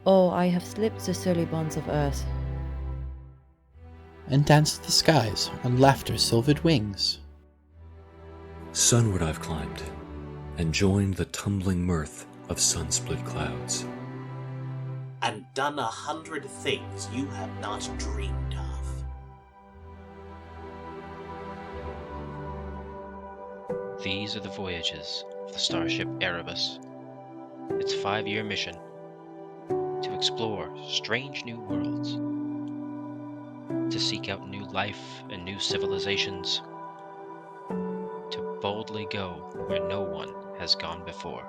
Oh, I have slipped the surly bonds of earth. And dance the skies on laughter's silvered wings. Sunward I've climbed, and joined the tumbling mirth of sun-split clouds. And done 100 things you have not dreamed of. These are the voyages of the starship Erebus. Its 5-year mission: to explore strange new worlds, to seek out new life and new civilizations, to boldly go where no one has gone before.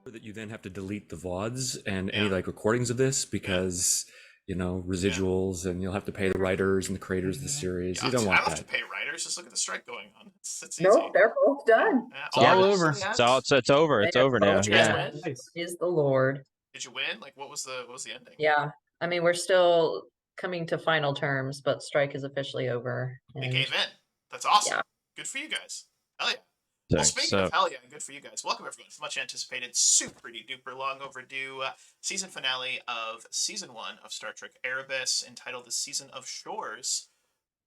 That you then have to delete the VODs and any like recordings of this because residuals, and you'll have to pay the writers and the creators of the series. You don't want I don't that. have to pay writers. Just look at the strike going on. It's easy. Nope, they're both done. It's all over. It's over. It's over now. Did you guys Yeah. win? Nice. Is the Lord. Did you win? Like, what was the ending? Yeah, I mean, we're still coming to final terms, but strike is officially over. They and- gave in. That's awesome. Yeah. Good for you guys. Hell yeah. Well, speaking of hell yeah, good for you guys. Welcome everyone to the much anticipated, super duper long overdue season finale of season 1 of Star Trek Erebus, entitled The Season of Shores,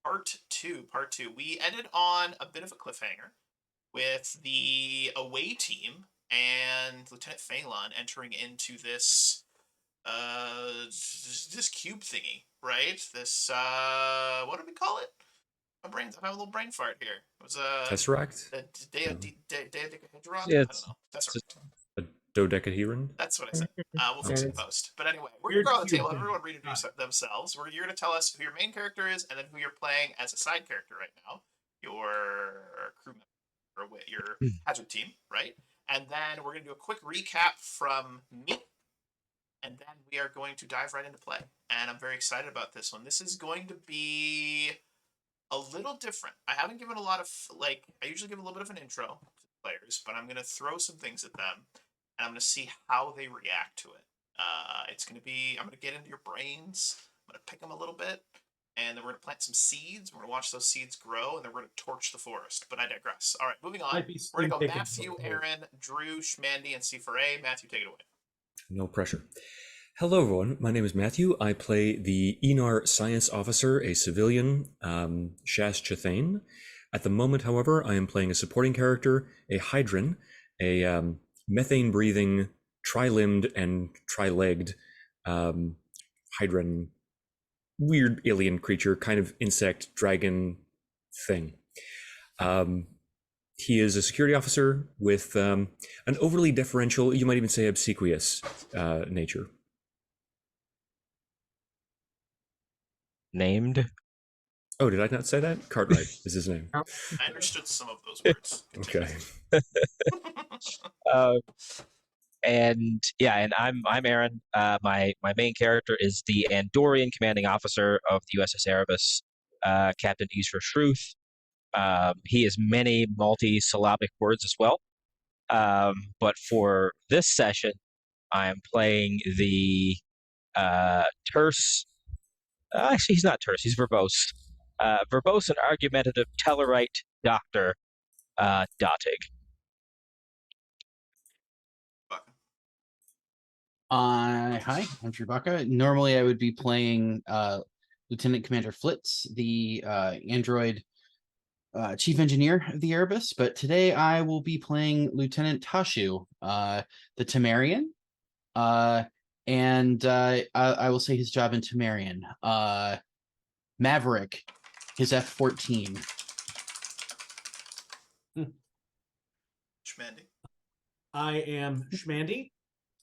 Part 2. We ended on a bit of a cliffhanger with the away team and Lieutenant Phelan entering into this this cube thingy, right? This what do we call it? I'm having a little brain fart here. It was Tesseract? Dodecahedron? Yeah, I don't know. Tesseract. A dodecahedron? That's what I said. We'll fix it in post. But anyway, we're going to go on the table. Everyone reintroduce themselves. You're going to tell us who your main character is and then who you're playing as a side character right now. Your crew member, or your hazard team, right? And then we're going to do a quick recap from me. And then we are going to dive right into play. And I'm very excited about this one. This is going to be a little different. I haven't given a lot of, I usually give a little bit of an intro to the players, but I'm going to throw some things at them, and I'm going to see how they react to it. It's going to be, I'm going to get into your brains, I'm going to pick them a little bit, and then we're going to plant some seeds, we're going to watch those seeds grow, and then we're going to torch the forest. But I digress. All right, moving on. We're going to go Matthew, Aaron, Drew, Schmandy, and C4A. Matthew, take it away. No pressure. Hello, everyone. My name is Matthew. I play the Enar Science Officer, a civilian, Shas Chathane. At the moment, however, I am playing a supporting character, a Hydran, a methane-breathing, tri-limbed and tri-legged Hydran, weird alien creature, kind of insect, dragon thing. He is a security officer with an overly deferential, you might even say obsequious nature. Named? Oh, did I not say that? Cartwright is his name. I understood some of those words. Okay. And I'm Aaron. My main character is the Andorian commanding officer of the USS Erebus, Captain Isra Shruth. He has many multi-syllabic words as well. But for this session, I am playing the terse. Actually, he's not terse. He's verbose. Verbose and argumentative Tellarite Doctor Dotig. Hi, I'm Chewbacca. Normally, I would be playing Lieutenant Commander Flitz, the android chief engineer of the Erebus, but today I will be playing Lieutenant Tashu, the Temerian, and I will say his job in Temerian. Maverick, his F-14. Schmandy. I am Schmandy.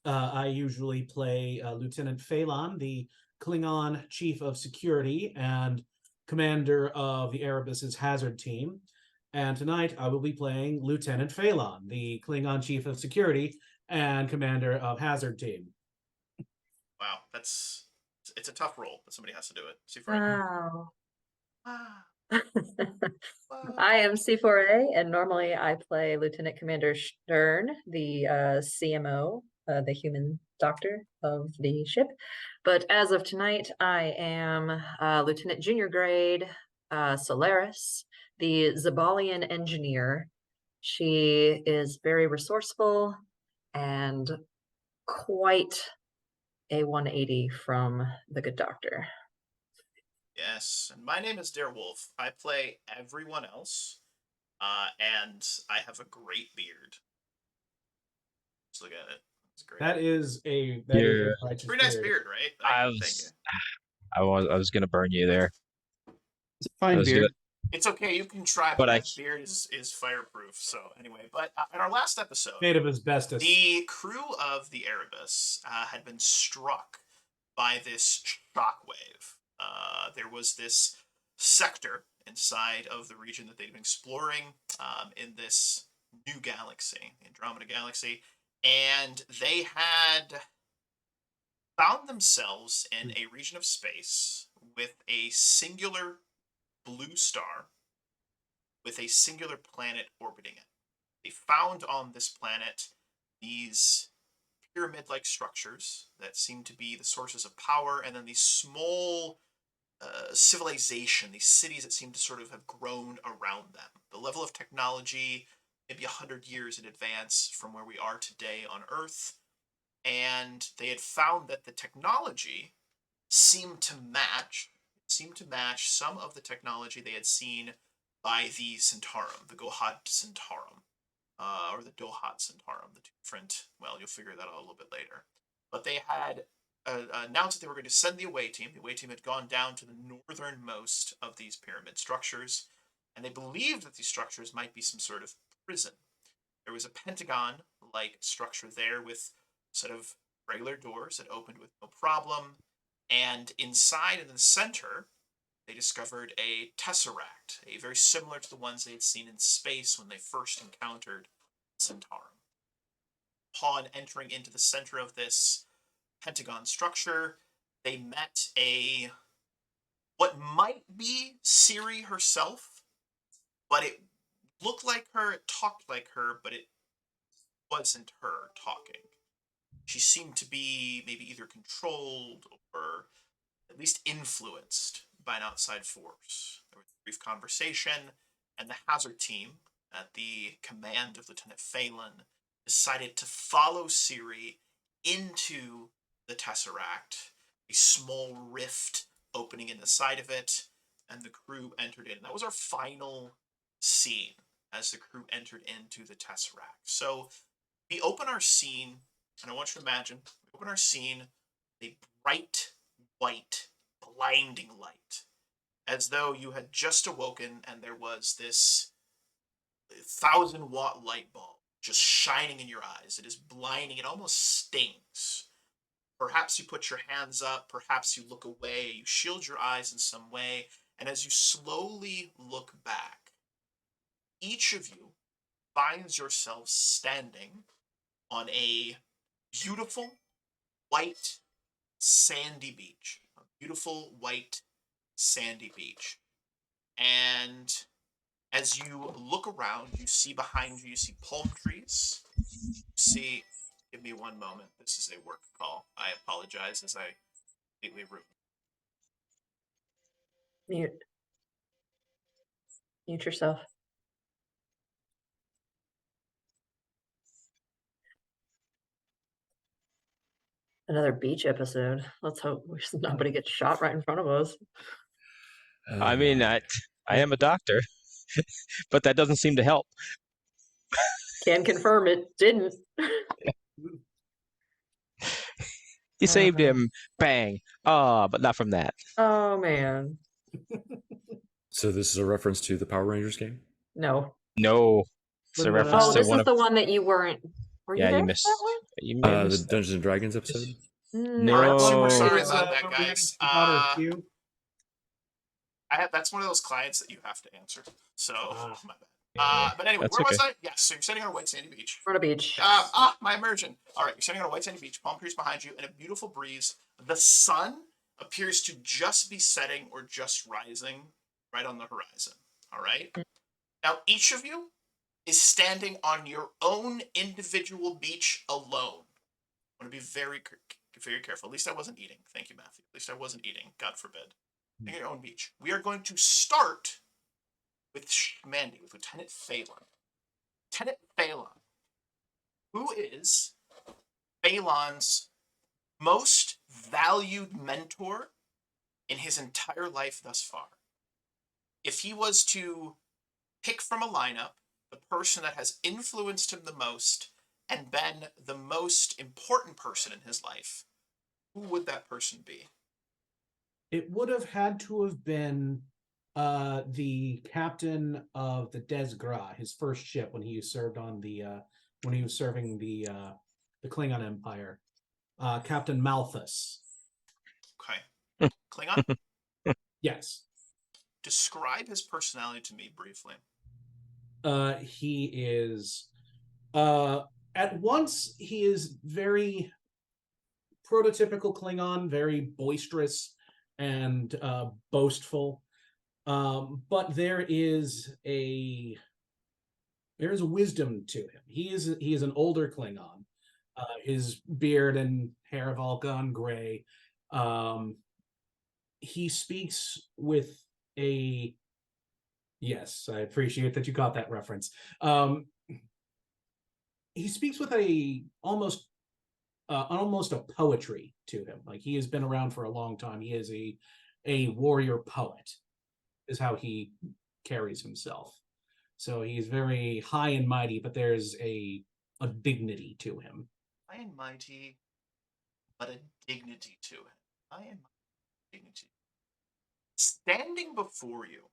I usually play Lieutenant Phelan, the Klingon Chief of Security and Commander of the Erebus's Hazard Team. And tonight I will be playing Lieutenant Phelan, the Klingon Chief of Security and Commander of Hazard Team. Wow, it's a tough role, but somebody has to do it. Wow. I am C4A, and normally I play Lieutenant Commander Stern, the CMO the human doctor of the ship. But as of tonight, I am Lieutenant Junior Grade Solaris, the Zabalian engineer. She is very resourceful and quite a 180 from the good doctor. Yes, and my name is Darewolf. I play everyone else, and I have a great beard. Let's look at it. It's great. That is a Yeah. righteous Pretty nice beard. beard, right? I Thank you. was gonna burn you there. It's a fine was beard. It's okay. You can try, But but I- my beard is fireproof. So anyway, but in our last episode, Made of asbestos. the crew of the Erebus had been struck by this shockwave. There was this sector inside of the region that they'd been exploring in this new galaxy, the Andromeda Galaxy, and they had found themselves in a region of space with a singular blue star with a singular planet orbiting it. They found on this planet these pyramid-like structures that seem to be the sources of power, and then these small civilization, these cities that seem to sort of have grown around them. The level of technology, maybe 100 years in advance from where we are today on Earth, and they had found that the technology seemed to match some of the technology they had seen by the Centaurum, the Gohad Centaurum, or the Dohat Centaurum, the two different, well, you'll figure that out a little bit later. But they had announced that they were going to send the away team. The away team had gone down to the northernmost of these pyramid structures, and they believed that these structures might be some sort of prison. There was a pentagon-like structure there with a set of regular doors that opened with no problem, and inside in the center, they discovered a tesseract, a very similar to the ones they had seen in space when they first encountered Centaurum. Upon entering into the center of this pentagon structure, they met what might be Siri herself, but it looked like her, it talked like her, but it wasn't her talking. She seemed to be maybe either controlled or at least influenced by an outside force. There was a brief conversation, and the Hazard team, at the command of Lieutenant Phelan, decided to follow Siri into the Tesseract, a small rift opening in the side of it, and the crew entered in. That was our final scene as the crew entered into the Tesseract. So we open our scene, and I want you to imagine, we open our scene, a bright white, blinding light, as though you had just awoken and there was this 1,000-watt light bulb just shining in your eyes. It is blinding, it almost stings. Perhaps you put your hands up, perhaps you look away, you shield your eyes in some way, and as you slowly look back, each of you finds yourself standing on a beautiful white sandy beach. A beautiful white sandy beach. And as you look around, you see behind you, you see palm trees. You see, give me one moment. This is a work call. I apologize as I completely ruined. Mute yourself. Another beach episode. Let's hope nobody gets shot right in front of us. I mean, I am a doctor, but that doesn't seem to help. Can confirm it didn't. You saved him, bang. But not from that. Oh man. So this is a reference to the Power Rangers game? No. No. It's a reference Oh, to this one is of. the one that you weren't. Were Yeah, you there you for missed. that one? You The missed. Dungeons and Dragons episode? No. I'm super Oh. sorry about that, guys. Q. That's one of those clients that you have to answer. So, my bad. But anyway, That's where was okay. I? Yes, so you're sitting on a white sandy beach. Front of beach. My immersion. All right, you're sitting on a white sandy beach, palm trees behind you, and a beautiful breeze. The sun appears to just be setting or just rising right on the horizon. All right? Now, each of you is standing on your own individual beach alone. I want to be very careful. At least I wasn't eating. Thank you, Matthew. At least I wasn't eating. God forbid. Bring your own beach. We are going to start with Shmandy, with Lieutenant Phelan. Lieutenant Phelan, who is Phelan's most valued mentor in his entire life thus far. If he was to pick from a lineup the person that has influenced him the most and been the most important person in his life, who would that person be? It would have had to have been the captain of the Des Gras, his first ship when he served on the when he was serving the Klingon Empire, Captain Malthus. Okay. Klingon? Yes. Describe his personality to me briefly. He is at once he is very prototypical Klingon, very boisterous and boastful. But there is a wisdom to him. He is an older Klingon. His beard and hair have all gone gray. He speaks with a yes, I appreciate that you got that reference. He speaks with almost a poetry to him. Like he has been around for a long time. He is a warrior poet, is how he carries himself. So he's very high and mighty, but there's a dignity to him. High and mighty, but a dignity to him. High and mighty, dignity. Standing before you,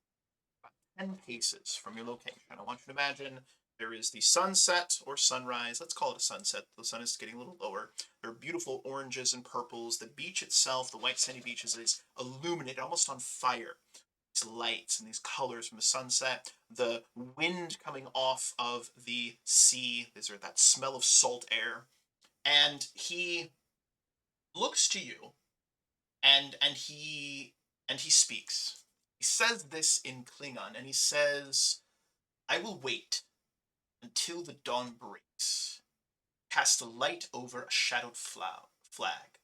about 10 paces from your location, I want you to imagine there is the sunset or sunrise. Let's call it a sunset. The sun is getting a little lower. There are beautiful oranges and purples. The beach itself, the white sandy beaches, is illuminated, almost on fire. These lights and these colors from the sunset. The wind coming off of the sea. There's that smell of salt air. And he looks to you, and he speaks. He says this in Klingon, and he says, "I will wait until the dawn breaks, cast a light over a shadowed flag.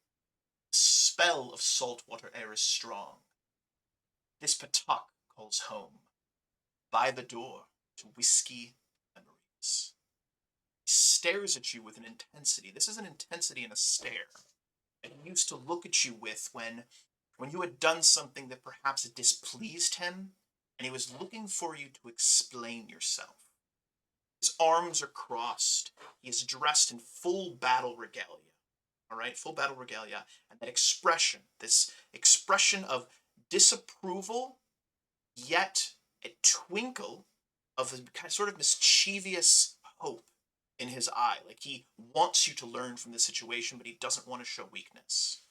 The spell of saltwater air is strong. This patak calls home. By the door to whiskey memories." He stares at you with an intensity. This is an intensity and a stare that he used to look at you with when you had done something that perhaps displeased him, and he was looking for you to explain yourself. His arms are crossed. He is dressed in full battle regalia. All right, full battle regalia. And that expression, this expression of disapproval, yet a twinkle of a kind of sort of mischievous hope in his eye. Like he wants you to learn from the situation, but he doesn't want to show weakness.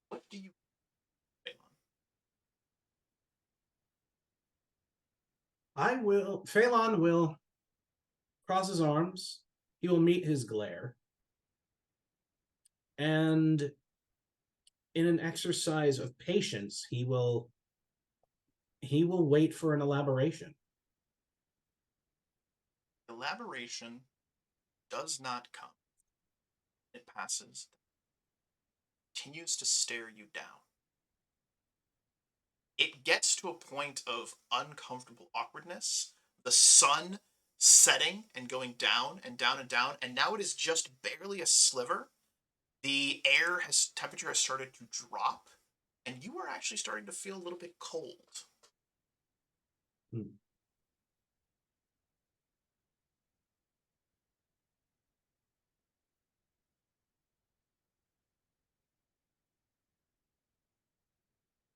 What do you do, Phelan? Phelan will cross his arms. He will meet his glare. And in an exercise of patience, he will wait for an elaboration. Elaboration does not come. It passes. Continues to stare you down. It gets to a point of uncomfortable awkwardness. The sun setting and going down and down and down, and now it is just barely a sliver. The temperature has started to drop, and you are actually starting to feel a little bit cold.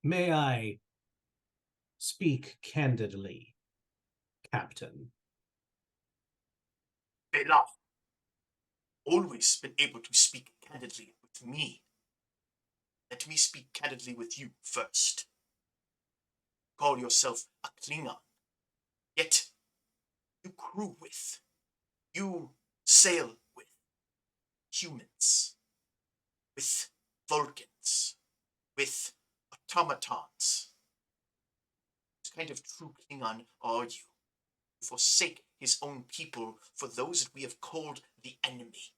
May I speak candidly, Captain? Phelan, always been able to speak candidly with me. Let me speak candidly with you first. Call yourself a Klingon, yet you crew with, you sail with humans, with Vulcans, with automatons. What kind of true Klingon are you? You forsake his own people for those that we have called the enemy,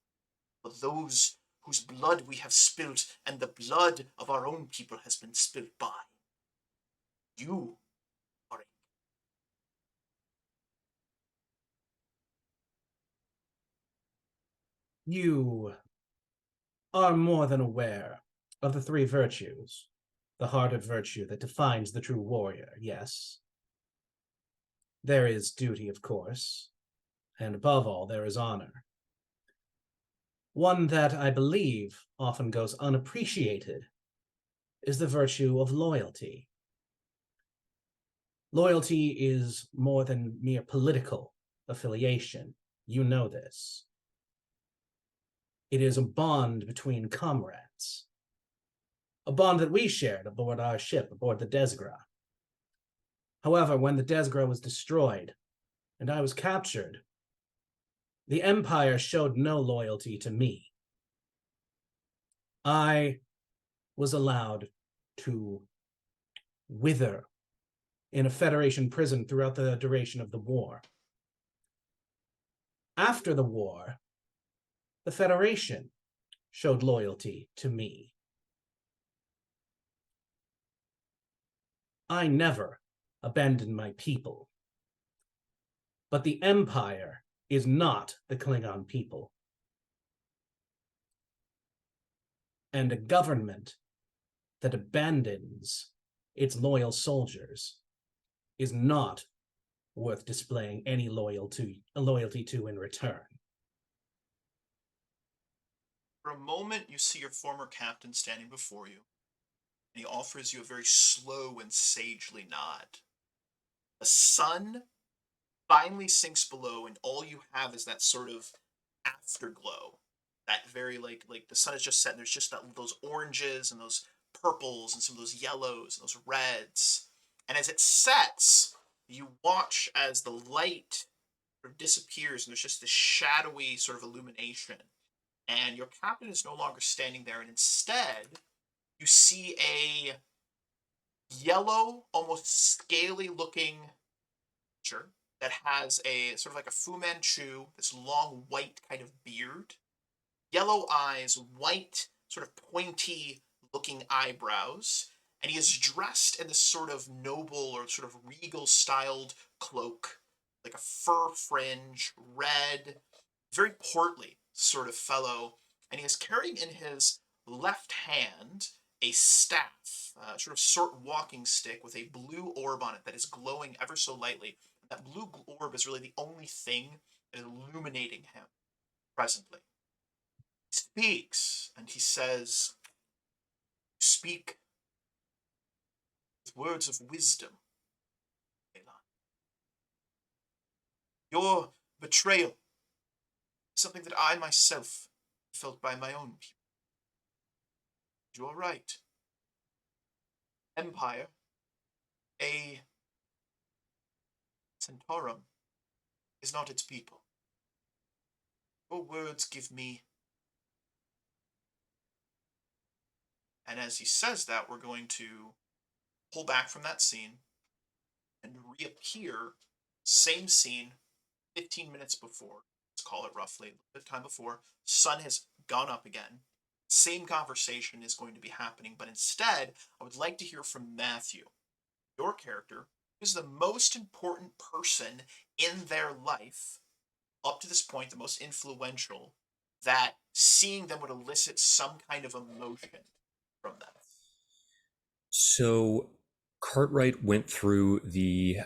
for those whose blood we have spilt, and the blood of our own people has been spilt by. You are You are more than aware of the three virtues, the heart of virtue that defines the true warrior, yes. There is duty, of course, and above all, there is honor. One that I believe often goes unappreciated is the virtue of loyalty. Loyalty is more than mere political affiliation. You know this. It is a bond between comrades. A bond that we shared aboard our ship, aboard the Desgra. However, when the Desgra was destroyed and I was captured, the Empire showed no loyalty to me. I was allowed to wither in a Federation prison throughout the duration of the war. After the war, the Federation showed loyalty to me. I never abandoned my people. But the Empire is not the Klingon people. And a government that abandons its loyal soldiers is not worth displaying any loyalty to in return. For a moment, you see your former captain standing before you, and he offers you a very slow and sagely nod. The sun finally sinks below, and all you have is that sort of afterglow. That very like the sun is just set, and there's just those oranges and those purples and some of those yellows and those reds. And as it sets, you watch as the light sort of disappears, and there's just this shadowy sort of illumination. And your captain is no longer standing there, and instead, you see a yellow, almost scaly-looking creature that has a sort of like a Fu Manchu, this long white kind of beard, yellow eyes, white, sort of pointy looking eyebrows, and he is dressed in this sort of noble or sort of regal styled cloak, like a fur fringe, red, very portly sort of fellow, and he is carrying in his left hand a staff, sort of short walking stick with a blue orb on it that is glowing ever so lightly. That blue orb is really the only thing that is illuminating him presently. He speaks, and he says, "Speak with words of wisdom, Elan. Your betrayal is something that I myself felt by my own people. You are right. Empire, a Centaurum, is not its people. Your words give me..." And as he says that, we're going to pull back from that scene and reappear, same scene, 15 minutes before. Let's call it roughly a little bit of time before. Sun has gone up again. Same conversation is going to be happening, but instead, I would like to hear from Matthew, your character, who's the most important person in their life up to this point, the most influential, that seeing them would elicit some kind of emotion from them. So Cartwright went through the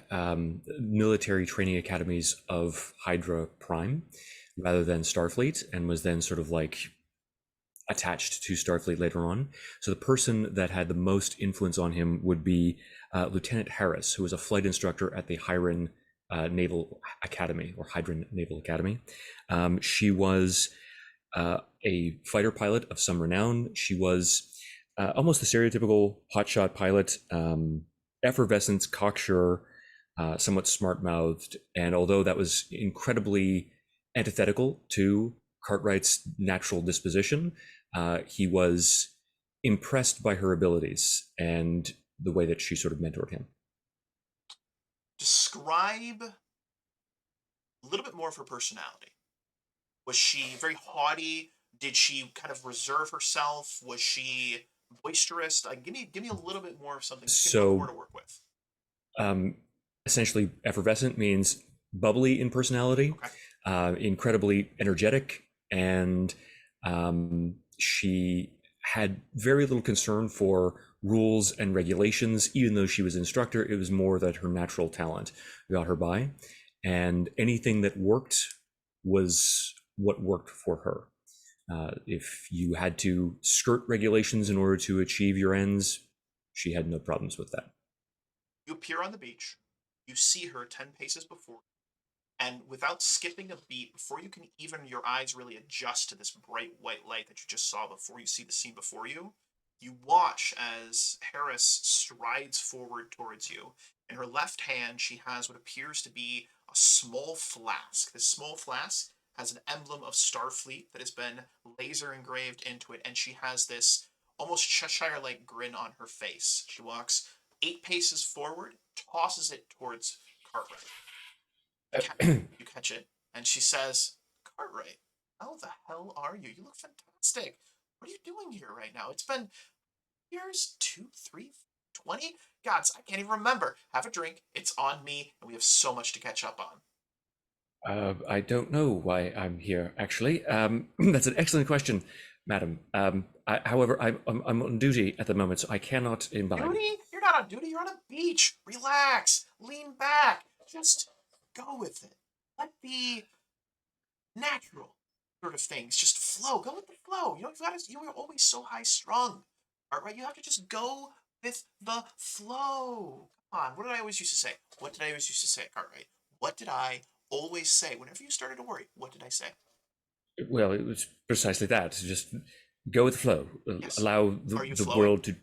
military training academies of Hydra Prime rather than Starfleet, and was then sort of like attached to Starfleet later on. So the person that had the most influence on him would be Lieutenant Harris, who was a flight instructor at the Hydran Naval Academy, or Hydran Naval Academy. She was a fighter pilot of some renown. She was almost the stereotypical hotshot pilot, effervescent, cocksure, somewhat smart-mouthed, and although that was incredibly antithetical to Cartwright's natural disposition, he was impressed by her abilities and the way that she sort of mentored him. Describe a little bit more of her personality. Was she very haughty, Did she kind of reserve herself? Was she boisterous? Like, give me a little bit more of something. Just give me more to work with. Essentially, effervescent means bubbly in personality, incredibly energetic, and she had very little concern for rules and regulations. Even though she was instructor, it was more that her natural talent got her by, and anything that worked was what worked for her. If you had to skirt regulations in order to achieve your ends, she had no problems with that. You appear on the beach. You see her 10 paces before, and without skipping a beat, before you can even your eyes really adjust to this bright white light that you just saw before you see the scene before you, you watch as Harris strides forward towards you. In her left hand, she has what appears to be a small flask. This small flask has an emblem of Starfleet that has been laser engraved into it, and she has this almost Cheshire-like grin on her face. She walks 8 paces forward, tosses it towards Cartwright. You catch it, and she says, "Cartwright, how the hell are you? You look fantastic. What are you doing here right now? It's been years, 2, 3, 20? Gods, I can't even remember. Have a drink. It's on me, and we have so much to catch up on." I don't know why I'm here, actually. That's an excellent question, madam. However, I'm on duty at the moment, so I cannot imbibe. Duty? You're not on duty. You're on a beach. Relax. Lean back. Just go with it. Let the natural sort of things just flow. Go with the flow. You know, you are always so high strung. All right, you have to just go with the flow. Come on. What did I always used to say? What did I always used to say, Cartwright? What did I always say whenever you started to worry? What did I say? Well, it was precisely that. Just go with the flow. Yes. Allow Are you the flowing? world to.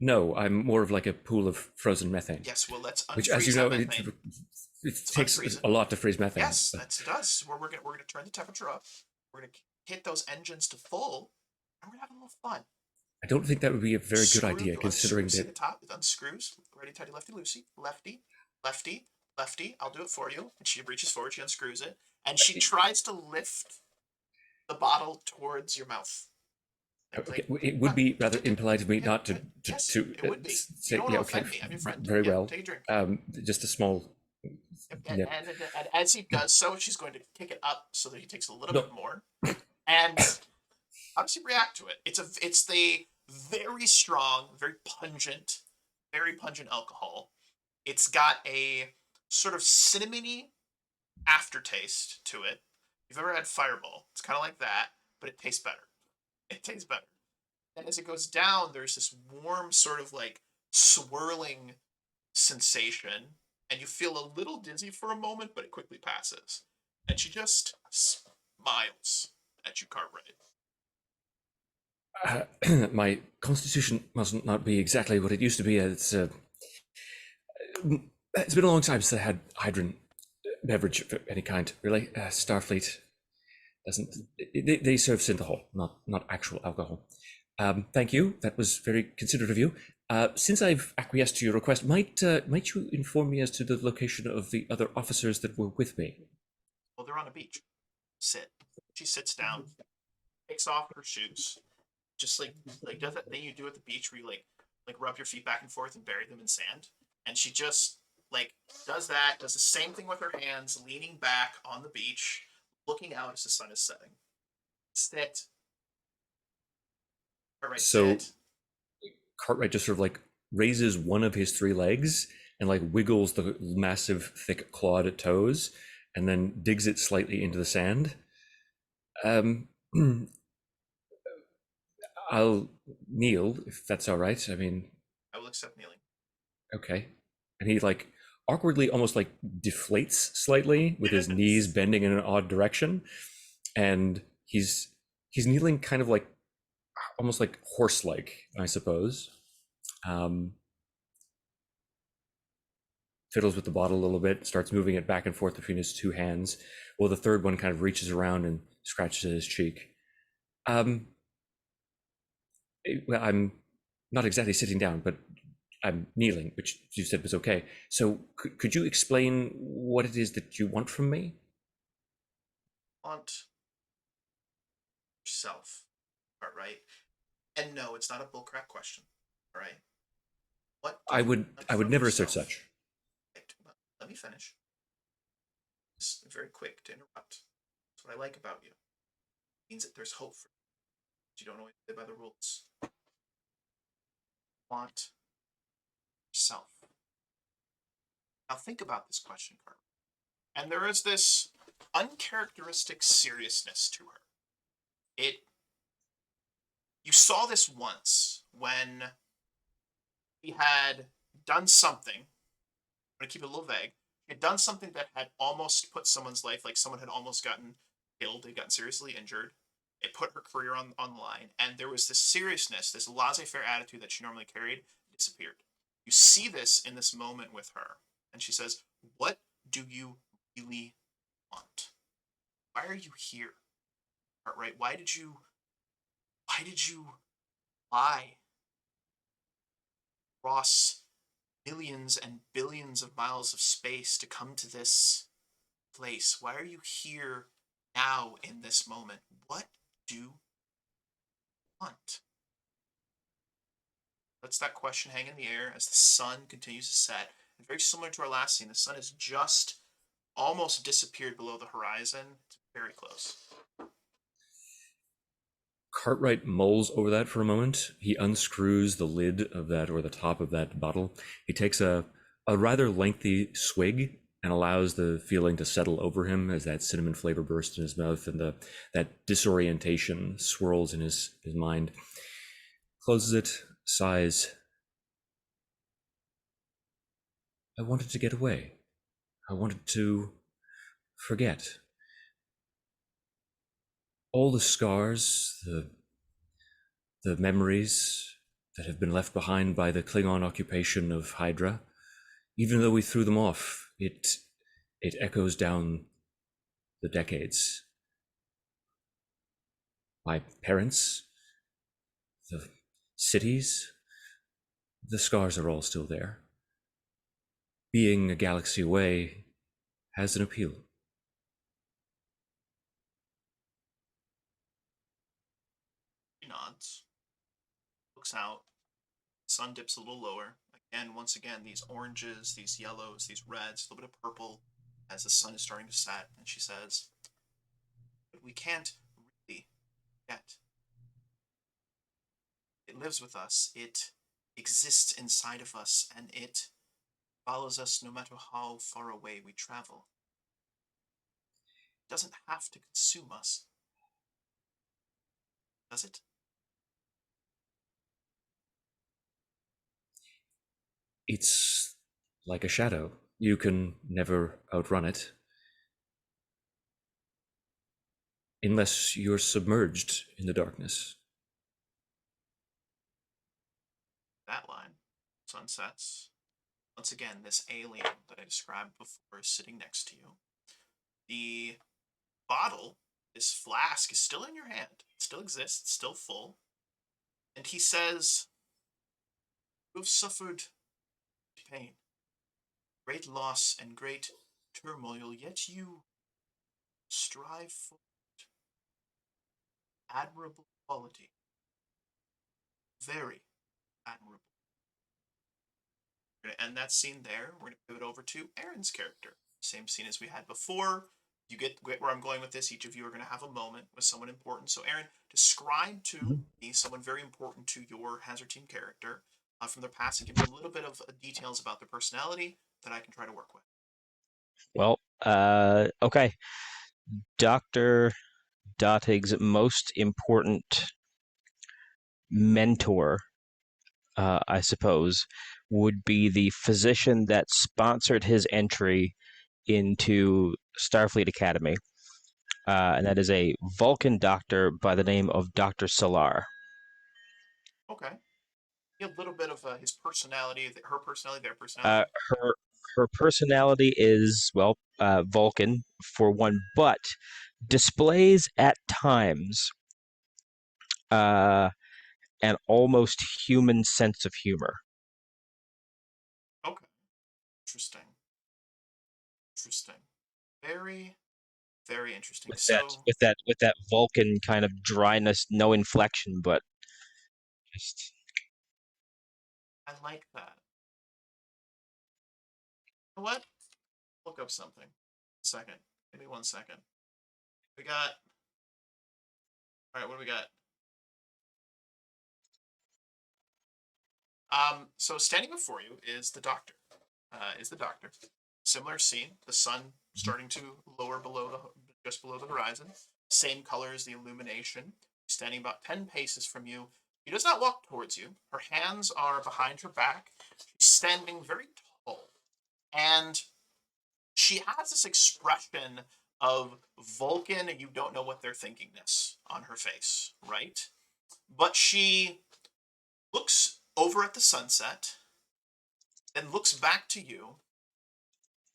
No, I'm more of like a pool of frozen methane. Yes, well, let's unfreeze which, as you know, that it methane. takes a lot to freeze methane. Yes, it does. We're gonna turn the temperature up. We're gonna hit those engines to full, and we're gonna have a little fun. I don't think that would be a very good idea, considering See that. the top, it unscrews. Ready, tighty, lefty, loosey. Lefty, lefty, lefty. I'll do it for you. And she reaches forward, she unscrews it, and she tries to lift the bottle towards your mouth. Okay, it would be rather impolite of me not to Yes, it would be. say, You don't yeah, want to okay, offend me. I'm your friend. very Yeah, well. take a drink. Just a small. And, Yeah. and as he does so, she's going to kick it up so that he takes a little No. bit more. And how does he react to it? It's the very strong, very pungent alcohol. It's got a sort of cinnamony aftertaste to it. If you've ever had Fireball, it's kind of like that, but it tastes better. It tastes better. And as it goes down, there's this warm sort of like swirling sensation, and you feel a little dizzy for a moment, but it quickly passes. And she just smiles at you, Cartwright. My constitution must not be exactly what it used to be. It's been a long time since I had hydrant beverage of any kind. Really, Starfleet doesn't. They serve synthahol, not actual alcohol. Thank you. That was very considerate of you. Since I've acquiesced to your request, might you inform me as to the location of the other officers that were with me? Well, they're on a beach. Sit. She sits down, takes off her shoes, just like does that thing you do at the beach where you like rub your feet back and forth and bury them in sand. And she just like does the same thing with her hands, leaning back on the beach, looking out as the sun is setting. Sit. Cartwright, So sit. Cartwright just sort of like raises one of his 3 legs and like wiggles the massive thick clawed toes and then digs it slightly into the sand. I'll kneel if that's all right. I mean, I will accept kneeling. okay. And he like awkwardly almost like deflates slightly with his knees bending in an odd direction, and he's kneeling kind of like almost like horse-like, I suppose. Fiddles with the bottle a little bit, starts moving it back and forth between his 2 hands, while the third one kind of reaches around and scratches at his cheek. Well, I'm not exactly sitting down, but I'm kneeling, which you said was okay. So could you explain what it is that you want from me? Want yourself. All right. And no, it's not a bullcrap question. All right. What do I you would want I would from never assert yourself? such. Right, well, let me finish. It's very quick to interrupt. That's what I like about you. It means that there's hope for you. You don't always play by the rules. Want yourself. Now think about this question, Carver. And there is this uncharacteristic seriousness to her. You saw this once when he had done something. I'm gonna keep it a little vague. He had done something that had almost put someone's life, like someone had almost gotten killed, they'd gotten seriously injured. It put her career on the line, and there was this seriousness, this laissez-faire attitude that she normally carried, disappeared. You see this in this moment with her, and she says, "What do you really want? Why are you here? Right? Why did you lie across millions and billions of miles of space to come to this place? Why are you here now in this moment? What do you want?" Lets that question hang in the air as the sun continues to set. And very similar to our last scene, the sun has just almost disappeared below the horizon. It's very close. Cartwright mulls over that for a moment. He unscrews the lid of that, or the top of that bottle. He takes a rather lengthy swig and allows the feeling to settle over him as that cinnamon flavor bursts in his mouth and that disorientation swirls in his mind. Closes it, sighs. I wanted to get away. I wanted to forget. All the scars, the memories that have been left behind by the Klingon occupation of Hydra, even though we threw them off, it echoes down the decades. My parents, the cities, the scars are all still there. Being a galaxy away has an appeal. He nods, looks out, sun dips a little lower. Again, once again, these oranges, these yellows, these reds, a little bit of purple as the sun is starting to set. And she says, "But we can't really forget. It lives with us. It exists inside of us, and it follows us no matter how far away we travel. It doesn't have to consume us, does it?" It's like a shadow. You can never outrun it. Unless you're submerged in the darkness. That line, sun sets. Once again, this alien that I described before is sitting next to you. The bottle, this flask, is still in your hand. It still exists, it's still full. And he says, "You have suffered pain, great loss, and great turmoil, yet you strive for admirable quality. Very admirable." We're going to end that scene there. We're going to pivot over to Aaron's character. Same scene as we had before. You get where I'm going with this. Each of you are going to have a moment with someone important. So, Aaron, describe to me someone very important to your Hazard Team character from their past and give me a little bit of details about their personality that I can try to work with. Well, okay. Dr. Dottig's most important mentor, I suppose, would be the physician that sponsored his entry into Starfleet Academy. And that is a Vulcan doctor by the name of Dr. Solar. Okay. A little bit of his personality, her personality, their personality. Her personality is, well, Vulcan, for one, but displays at times an almost human sense of humor. Okay. Interesting. Very, Very interesting. With So that Vulcan kind of dryness, no inflection, but just I like that. You know what? Look up something. Second. Give me 1 second. We got. All right, what do we got? So standing before you is the doctor. Similar scene. The sun starting to lower just below the horizon. Same color as the illumination. Standing about 10 paces from you. She does not walk towards you. Her hands are behind her back. She's standing very tall. And she has this expression of Vulcan, and you don't know what they're thinkingness on her face, right? But she looks over at the sunset, then looks back to you,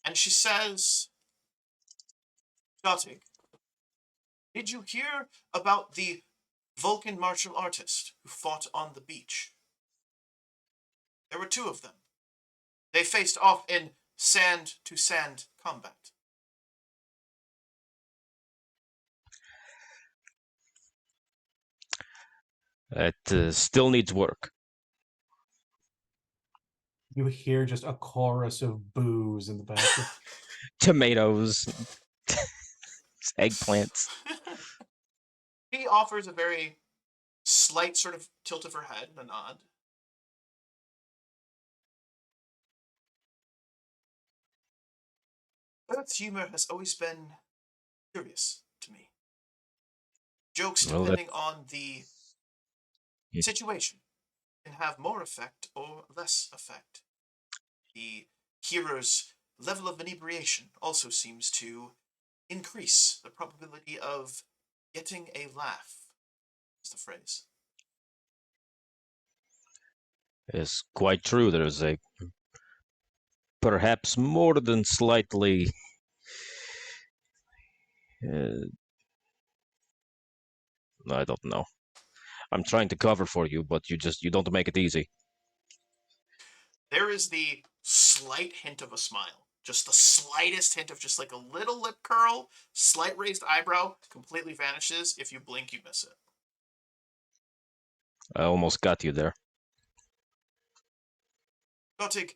and she says, Gotig, did you hear about the Vulcan martial artist who fought on the beach? There were 2 of them. They faced off in sand-to-sand combat. it still needs work. You hear just a chorus of boos in the background. Tomatoes, eggplants. She offers a very slight sort of tilt of her head and a nod. Earth's humor has always been curious to me. Jokes, Well, depending on the situation, can have more effect or less effect. The hearer's level of inebriation also seems to increase the probability of getting a laugh, is the phrase. It's quite true. There's a perhaps more than slightly I don't know. I'm trying to cover for you, but you don't make it easy. There is the slight hint of a smile. Just the slightest hint of just like a little lip curl, slight raised eyebrow, completely vanishes. If you blink, you miss it. I almost got you there. Gotig,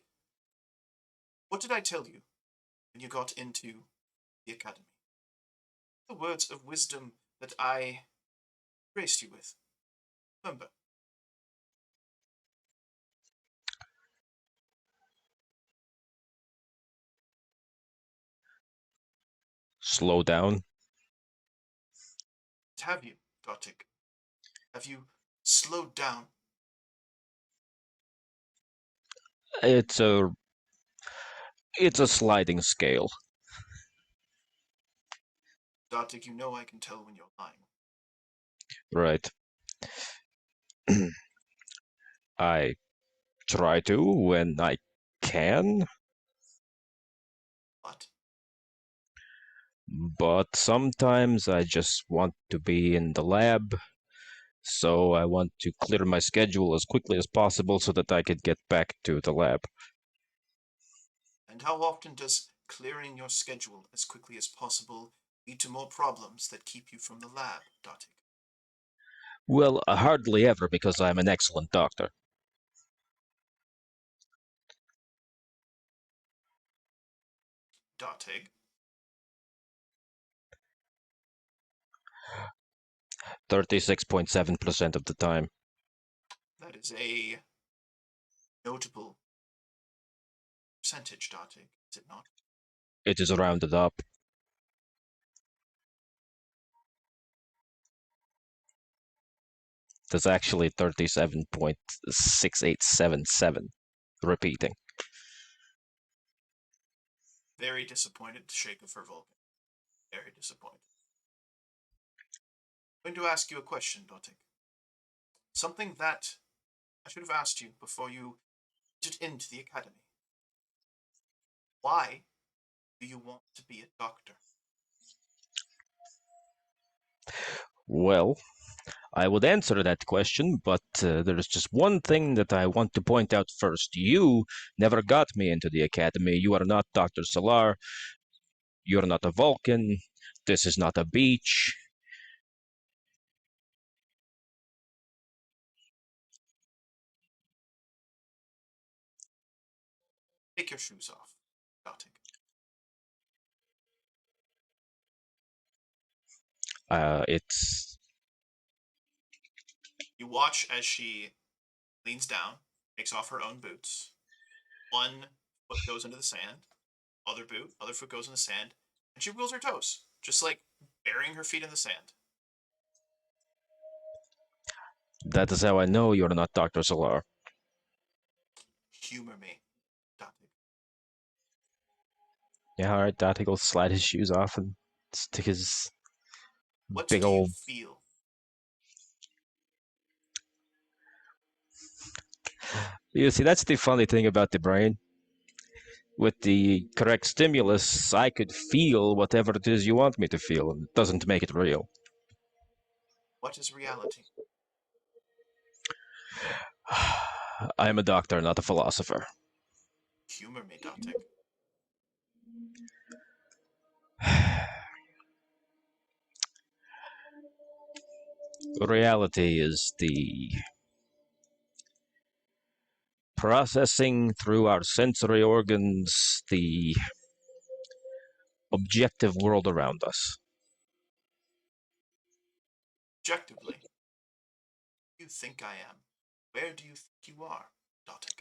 what did I tell you when you got into the academy? The words of wisdom that I graced you with. Remember. Slow down. Have you, Gotig? Have you slowed down? It's a sliding scale. Gotig, you know I can tell when you're lying. Right. I try to when I can. What? But sometimes I just want to be in the lab, so I want to clear my schedule as quickly as possible so that I could get back to the lab. And how often does clearing your schedule as quickly as possible lead to more problems that keep you from the lab, Gotig? Well, hardly ever, because I'm an excellent doctor. Gotig? 36.7% of the time. That is a notable percentage, Gotig, is it not? It is rounded up. There's actually 37.6877 repeating. Very disappointed to shake of her Vulcan. Very disappointed. I'm going to ask you a question, Gotig. Something that I should have asked you before you entered into the academy. Why do you want to be a doctor? Well, I would answer that question, but there's just one thing that I want to point out first. You never got me into the academy. You are not Dr. Solar. You're not a Vulcan. This is not a beach. Take your shoes off, Dotig. It's You watch as she leans down, takes off her own boots. One foot goes into the sand, other foot goes in the sand, and she wiggles her toes, just like burying her feet in the sand. that is how I know you're not Dr. Solar. Humor me, Dotig. Yeah, all right, Dotig will slide his shoes off and stick his What big do you old. feel? You see, that's the funny thing about the brain. With the correct stimulus, I could feel whatever it is you want me to feel, and it doesn't make it real. What is reality? I am a doctor, not a philosopher. Humor me, Dotig. Reality is the processing through our sensory organs the objective world around us. Objectively, you think I am? Where do you think you are, Dotig?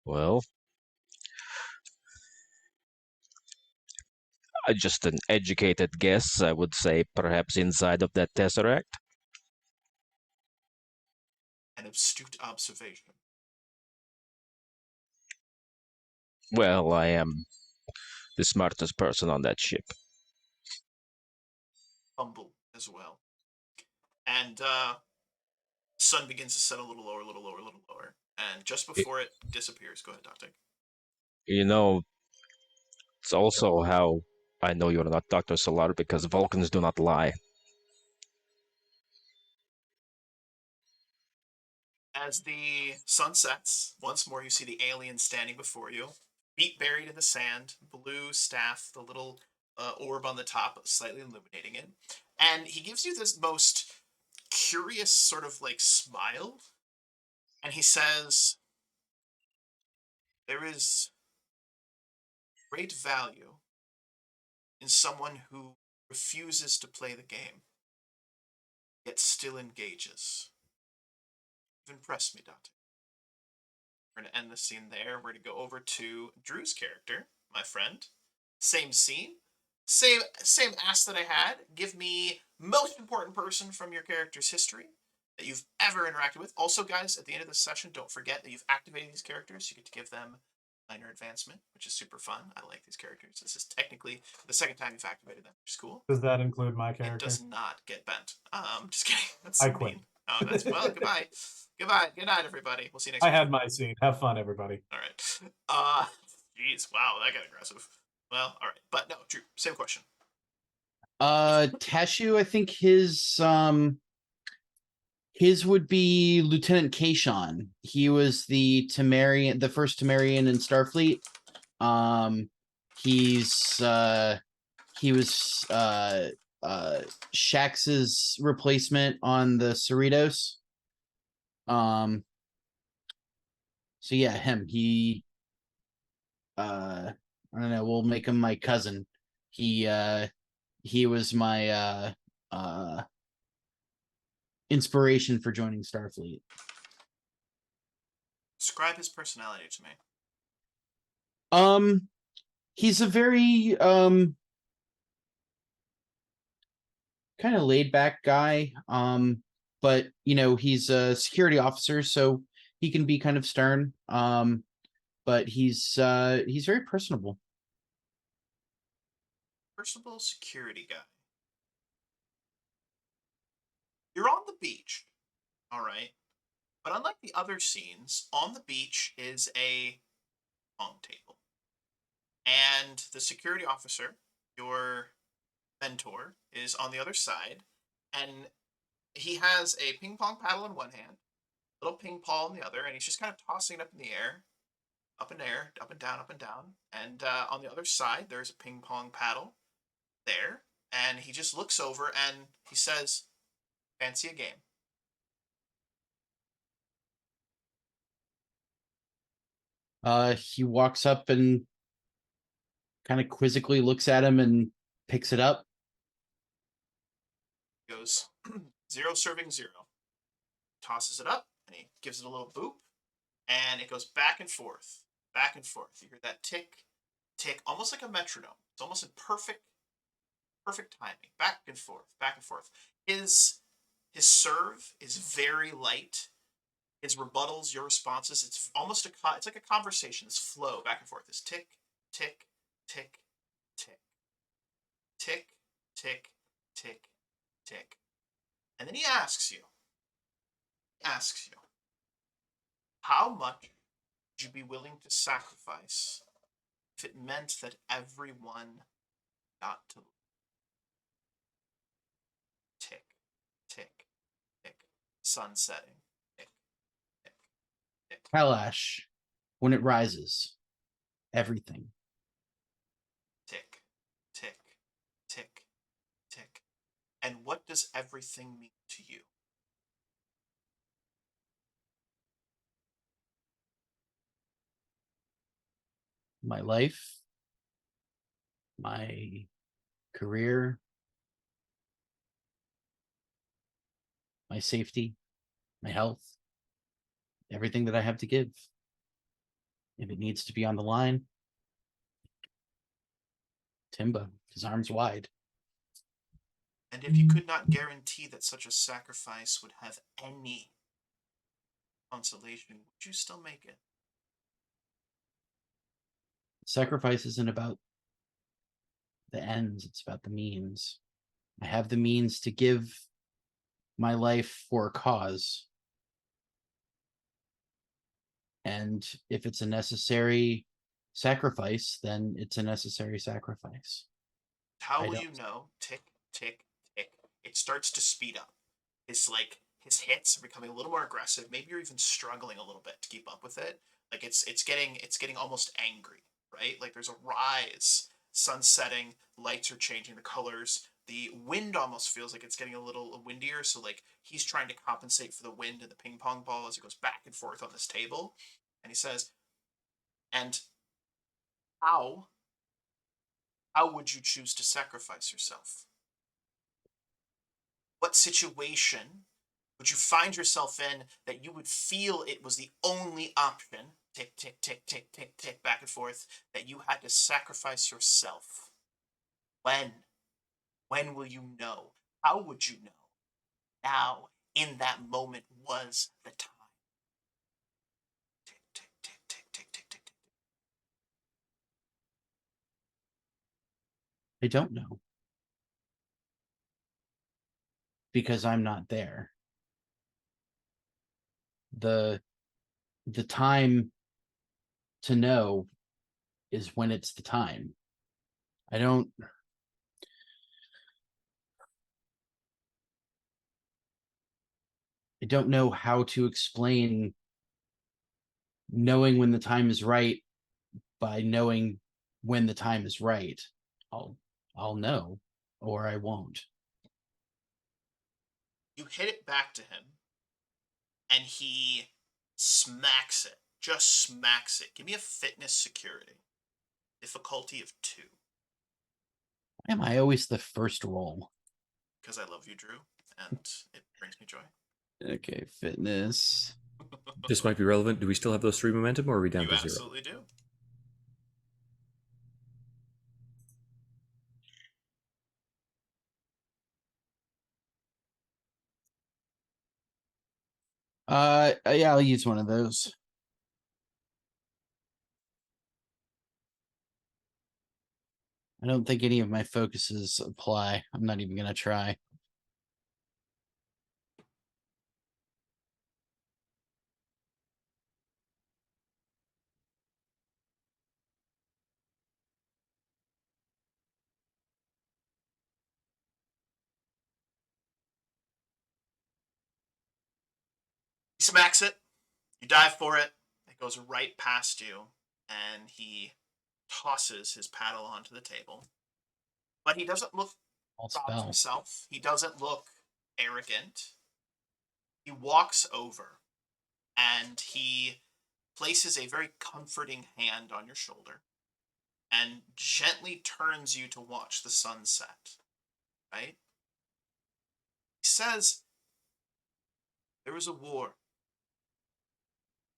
Well, just an educated guess, I would say perhaps inside of that tesseract. An astute observation. Well, I am the smartest person on that ship. Humble as well. And sun begins to set a little lower, a little lower, a little lower. And just before it disappears, go ahead, Dotig. You know, it's also how I know you're not Dr. Solar, because Vulcans do not lie. As the sun sets, once more you see the alien standing before you, feet buried in the sand, blue staff, the little orb on the top slightly illuminating it. And he gives you this most curious sort of like smile. And he says, there is great value in someone who refuses to play the game, yet still engages. You've impressed me, Dante. We're going to end the scene there. We're going to go over to Drew's character, my friend. Same scene. Same ask that I had. Give me most important person from your character's history that you've ever interacted with. Also, guys, at the end of this session, don't forget that you've activated these characters. You get to give them minor advancement, which is super fun. I like these characters. This is technically the second time you've activated them, which is cool. Does that include my It character? does not get bent. Just kidding. That's I quit. mean. Oh, that's well. Goodbye. Goodbye. Good night, everybody. We'll see you next I week. had my scene. Have fun, everybody. All right. Jeez. Wow, that got aggressive. Well, all right. But no, Drew, same question. Tashu, I think his would be Lieutenant Kayshawn. He was the first Temerian in Starfleet. He was Shax's replacement on the Cerritos. So yeah, him. I don't know, we'll make him my cousin. He was my inspiration for joining Starfleet. Describe his personality to me. He's a very kind of laid back guy. But he's a security officer, so he can be kind of stern. But he's very personable. Personable security guy. You're on the beach, all right? But unlike the other scenes, on the beach is a pong table. And the security officer, your mentor, is on the other side. And he has a ping pong paddle in one hand, little ping pong in the other, and he's just kind of tossing it up in the air. up in air, up and down, up and down. And on the other side, there's a ping pong paddle there. And he just looks over and he says, "Fancy a game?" He walks up and kind of quizzically looks at him and picks it up. He goes, "Zero serving zero." Tosses it up and he gives it a little boop. And it goes back and forth, back and forth. You hear that tick, tick, almost like a metronome. It's almost in perfect timing. Back and forth, back and forth. His serve is very light. His rebuttals, your responses, it's almost it's like a conversation. This flow back and forth. This tick, tick, tick, tick, tick, tick, tick, tick. And then he asks you, how much would you be willing to sacrifice if it meant that everyone got to tick, tick, tick, sun setting, tick, tick, tick. Kalash, when it rises, everything. Tick, tick, tick, tick. And what does everything mean to you? My life, my career, my safety, my health, everything that I have to give. If it needs to be on the line, Timba, his arms wide. And if you could not guarantee that such a sacrifice would have any consolation, would you still make it? Sacrifice isn't about the ends, it's about the means. I have the means to give my life for a cause. And if it's a necessary sacrifice, then it's a necessary sacrifice. How I will don't- you know? Tick, tick, tick. It starts to speed up. His hits are becoming a little more aggressive. Maybe you're even struggling a little bit to keep up with it. Like it's getting almost angry, right? Like there's a rise. Sun setting, lights are changing the colors. The wind almost feels like it's getting a little windier. So like he's trying to compensate for the wind and the ping pong ball as it goes back and forth on this table. And he says, "And how would you choose to sacrifice yourself? What situation would you find yourself in that you would feel it was the only option, tick, tick, tick, tick, tick, tick, back and forth, that you had to sacrifice yourself? When? When will you know? How would you know? Now, in that moment, was the time." Tick, tick, tick, tick, tick, tick, tick, tick. I don't know. Because I'm not there. The time to know is when it's the time. I don't know how to explain knowing when the time is right by knowing when the time is right. I'll know or I won't. You hit it back to him, and he smacks it. Just smacks it. Give me a fitness security. Difficulty of 2. Why am I always the first roll? Because I love you, Drew, and it brings me joy. Okay, fitness. This might be relevant. Do we still have those 3 momentum, or are we down You to 0? absolutely do. Yeah, I'll use one of those. I don't think any of my focuses apply. I'm not even gonna try. He smacks it. You dive for it. It goes right past you. and he tosses his paddle onto the table. But he doesn't look All proud of spell. himself. He doesn't look arrogant. He walks over and he places a very comforting hand on your shoulder and gently turns you to watch the sunset. Right? He says, there is a war.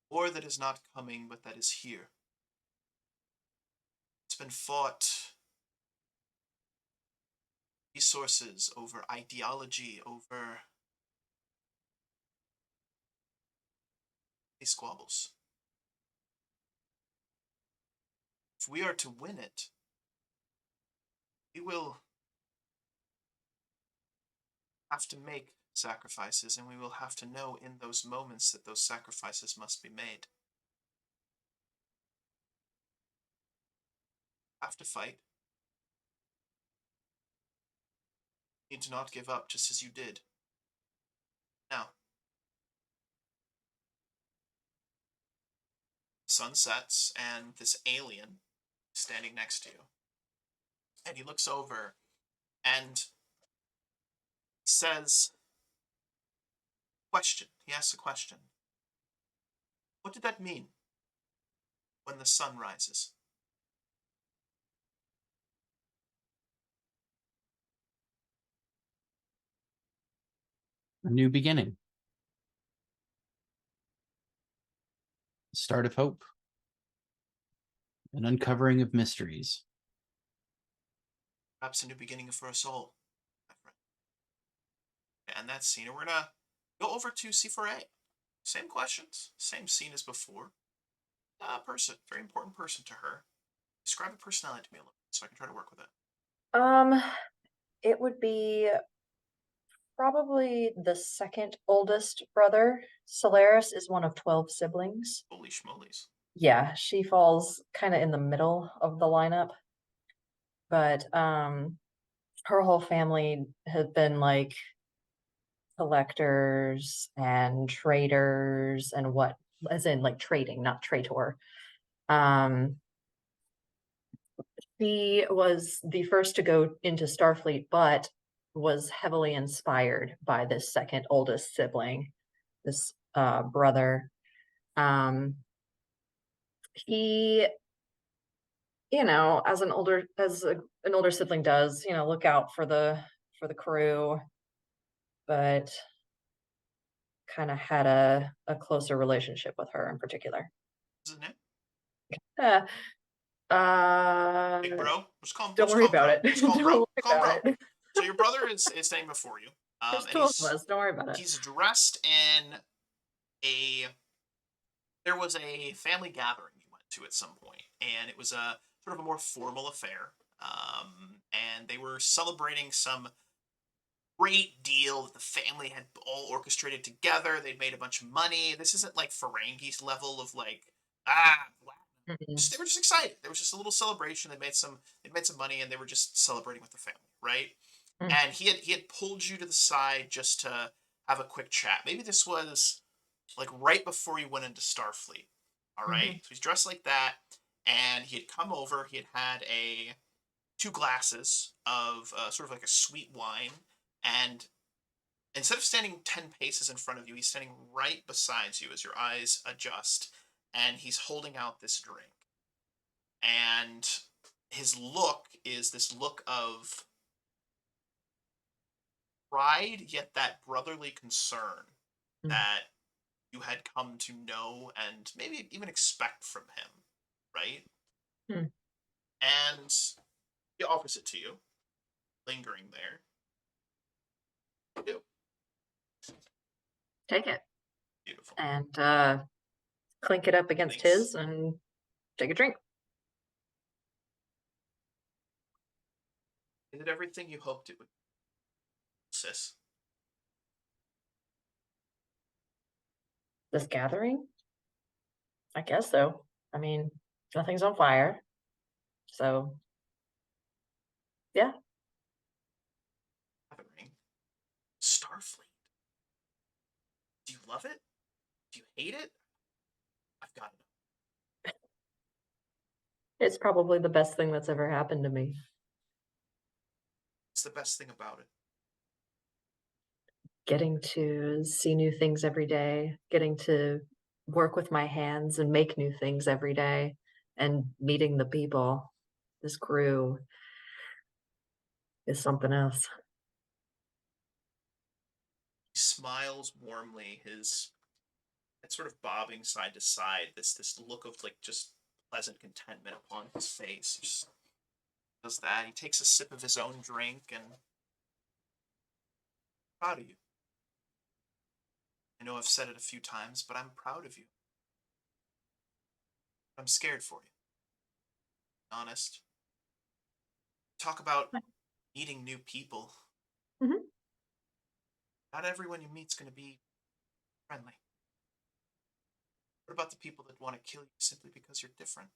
War that is not coming, but that is here. It's been fought resources over ideology, over these squabbles. If we are to win it, we will have to make sacrifices, and we will have to know in those moments that those sacrifices must be made. Have to fight. You need to not give up, just as you did. Now, the sun sets, and this alien is standing next to you. And he looks over, and he says, question. He asks a question. What did that mean when the sun rises? A new beginning. Start of hope. An uncovering of mysteries. Perhaps a new beginning for us all, my friend. And that scene, we're gonna go over to C4A. Same questions, same scene as before. Person, very important person to her. Describe a personality to me a little bit so I can try to work with it. It would be probably the second oldest brother. Solaris is one of 12 siblings. Holy schmolies. Yeah, she falls kind of in the middle of the lineup. But her whole family have been like collectors and traders and what, as in like trading, not traitor. She was the first to go into Starfleet, but was heavily inspired by this second oldest sibling, this brother. He, as an older sibling does, look out for the crew, but kind of had a closer relationship with her in particular. What's his name? Big Uh, bro. Let's call him. don't Let's worry call him bro. about it. Let's call him Don't bro. worry Call him about bro. it. So your brother is standing before you. There's And two of us. Don't worry about it. he's dressed in a. There was a family gathering you went to at some point, and it was a sort of a more formal affair. And they were celebrating some great deal that the family had all orchestrated together. They'd made a bunch of money. This isn't like Ferengi's level of like Mhm. they were just excited. There was just a little celebration. They made some money, and they were just celebrating with the family, right? Mm. And he had pulled you to the side just to have a quick chat. Maybe this was like right before you went into Starfleet. All right? Mhm. So he's dressed like that, and he had come over. He had two glasses of sort of like a sweet wine, and instead of standing 10 paces in front of you, he's standing right beside you as your eyes adjust, and he's holding out this drink. And his look is this look of pride, yet that brotherly concern Mm. that you had come to know and maybe even expect from him, right? Mm. And he offers it to you, lingering there. You do. Take it Beautiful. and clink it up against Thanks. his and take a drink. Is it everything you hoped it would be, sis? This gathering? I guess so. I mean, nothing's on fire. So, yeah. Gathering. Starfleet. Do you love it? Do you hate it? I've got it. It's probably the best thing that's ever happened to me. It's the best thing about it. Getting to see new things every day, getting to work with my hands and make new things every day, and meeting the people, this crew is something else. He smiles warmly, his head sort of bobbing side to side, this look of like just pleasant contentment upon his face. He just does that. He takes a sip of his own drink and proud of you. I know I've said it a few times, but I'm proud of you. I'm scared for you. Honest. Talk about meeting new people. Mhm. Not everyone you meet's going to be friendly. What about the people that want to kill you simply because you're different?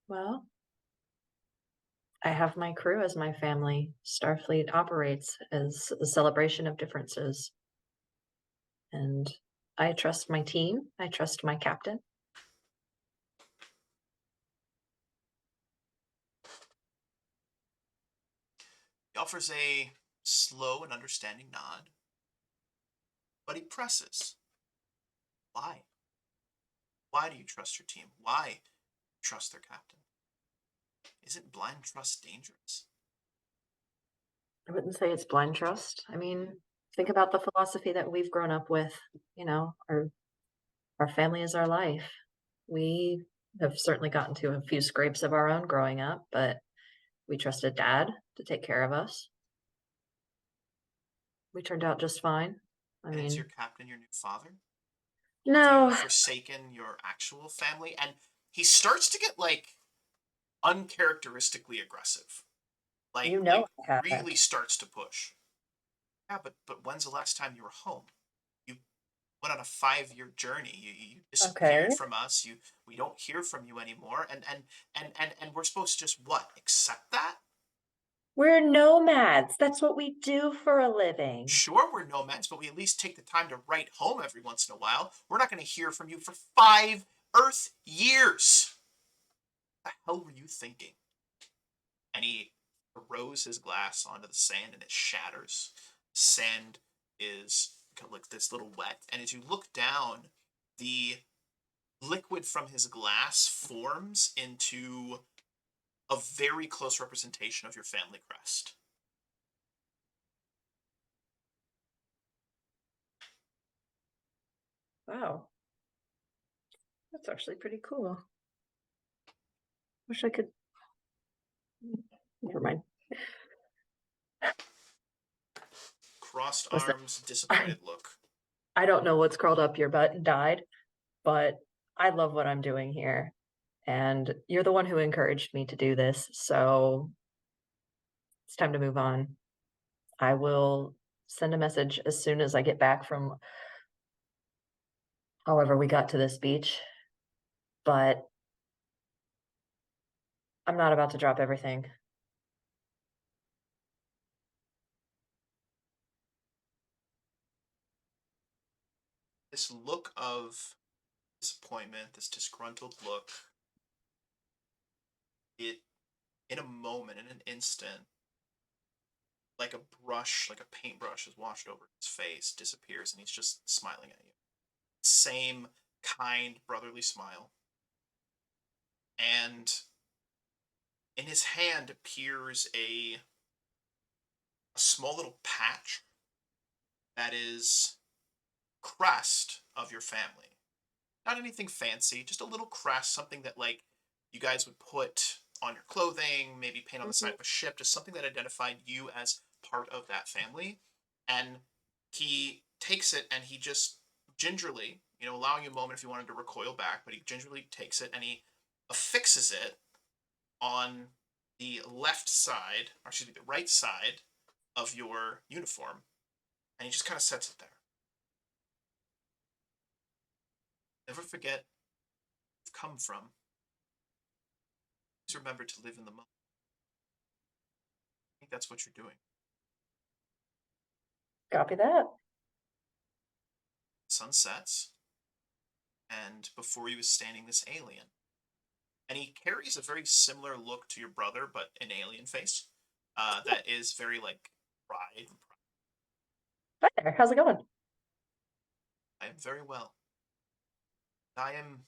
Well, I have my crew as my family. Starfleet operates as a celebration of differences. And I trust my team. I trust my captain. He offers a slow and understanding nod, but he presses. Why? Why do you trust your team? Why trust their captain? Isn't blind trust dangerous? I wouldn't say it's blind trust. I mean, think about the philosophy that we've grown up with. You know, our family is our life. We have certainly gotten to a few scrapes of our own growing up, but we trusted dad to take care of us. We turned out just fine. I And is your mean, captain your new father? Have no, you forsaken your actual family? And he starts to get like uncharacteristically aggressive. you Like know I really haven't. starts to push. Yeah, but when's the last time you were home? You went on a 5-year journey. You Okay. disappeared from us. We don't hear from you anymore. And we're supposed to just what? Accept that? We're nomads. That's what we do for a living. Sure, we're nomads, but we at least take the time to write home every once in a while. We're not going to hear from you for 5 Earth years. What the hell were you thinking? And he throws his glass onto the sand and it shatters. Sand is like this little wet, and as you look down, the liquid from his glass forms into a very close representation of your family crest. Wow. That's actually pretty cool. Wish I could. Never mind. Crossed Listen, arms, disappointed look. I don't know what's crawled up your butt and died, but I love what I'm doing here. And you're the one who encouraged me to do this. So it's time to move on. I will send a message as soon as I get back from however we got to this beach. But I'm not about to drop everything. This look of disappointment, this disgruntled look, it in a moment, in an instant, like a brush, like a paintbrush is washed over his face, disappears, and he's just smiling at you. Same kind brotherly smile. And in his hand appears a small little patch that is crest of your family. Not anything fancy, just a little crest, something that like you guys would put on your clothing, maybe paint on the side of a ship, just something that identified you as part of that family. And he takes it and he just gingerly, allowing you a moment if you wanted to recoil back, but he gingerly takes it and he affixes it on the left side, or excuse me, the right side of your uniform, and he just kind of sets it there. Never forget where you've come from. Please remember to live in the moment. I think that's what you're doing. Copy that. Sun sets. and before you is standing this alien. And he carries a very similar look to your brother, but an alien face. That is very like pride. Hi there. How's it going? I am very well. I am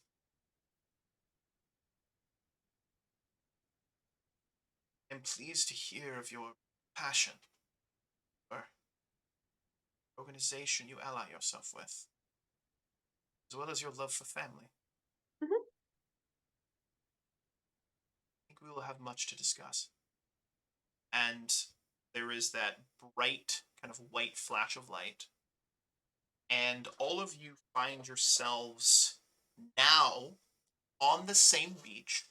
pleased to hear of your passion for organization you ally yourself with, as well as your love for family. Mhm. I think we will have much to discuss. And there is that bright kind of white flash of light, and all of you find yourselves now on the same beach,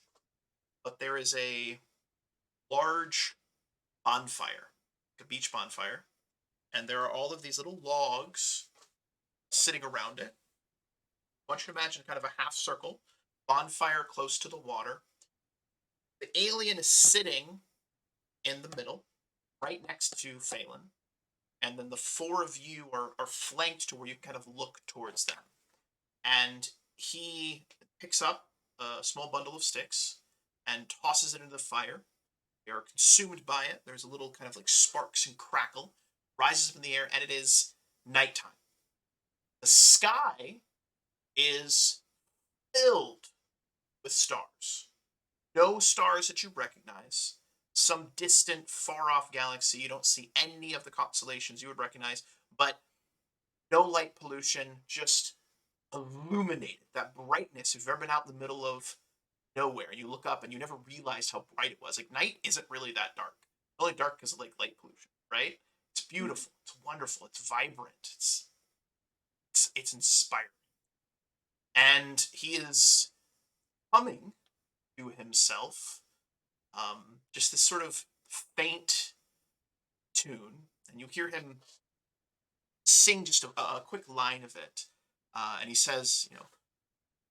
but there is a large bonfire, a beach bonfire, and there are all of these little logs sitting around it. I want you to imagine kind of a half circle, bonfire close to the water. The alien is sitting in the middle, right next to Phelan, and then the four of you are flanked to where you kind of look towards them. And he picks up a small bundle of sticks and tosses it into the fire. They are consumed by it. There's a little kind of like sparks and crackle, rises up in the air, and it is nighttime. The sky is filled with stars. No stars that you recognize. Some distant, far off galaxy. You don't see any of the constellations you would recognize, but no light pollution, just illuminated. That brightness. If you've ever been out in the middle of nowhere and you look up and you never realized how bright it was. Like night isn't really that dark. It's only dark because of like light pollution, right? It's beautiful. It's wonderful. It's vibrant. It's inspiring. And he is humming to himself, just this sort of faint tune, and you hear him sing just a quick line of it, and he says,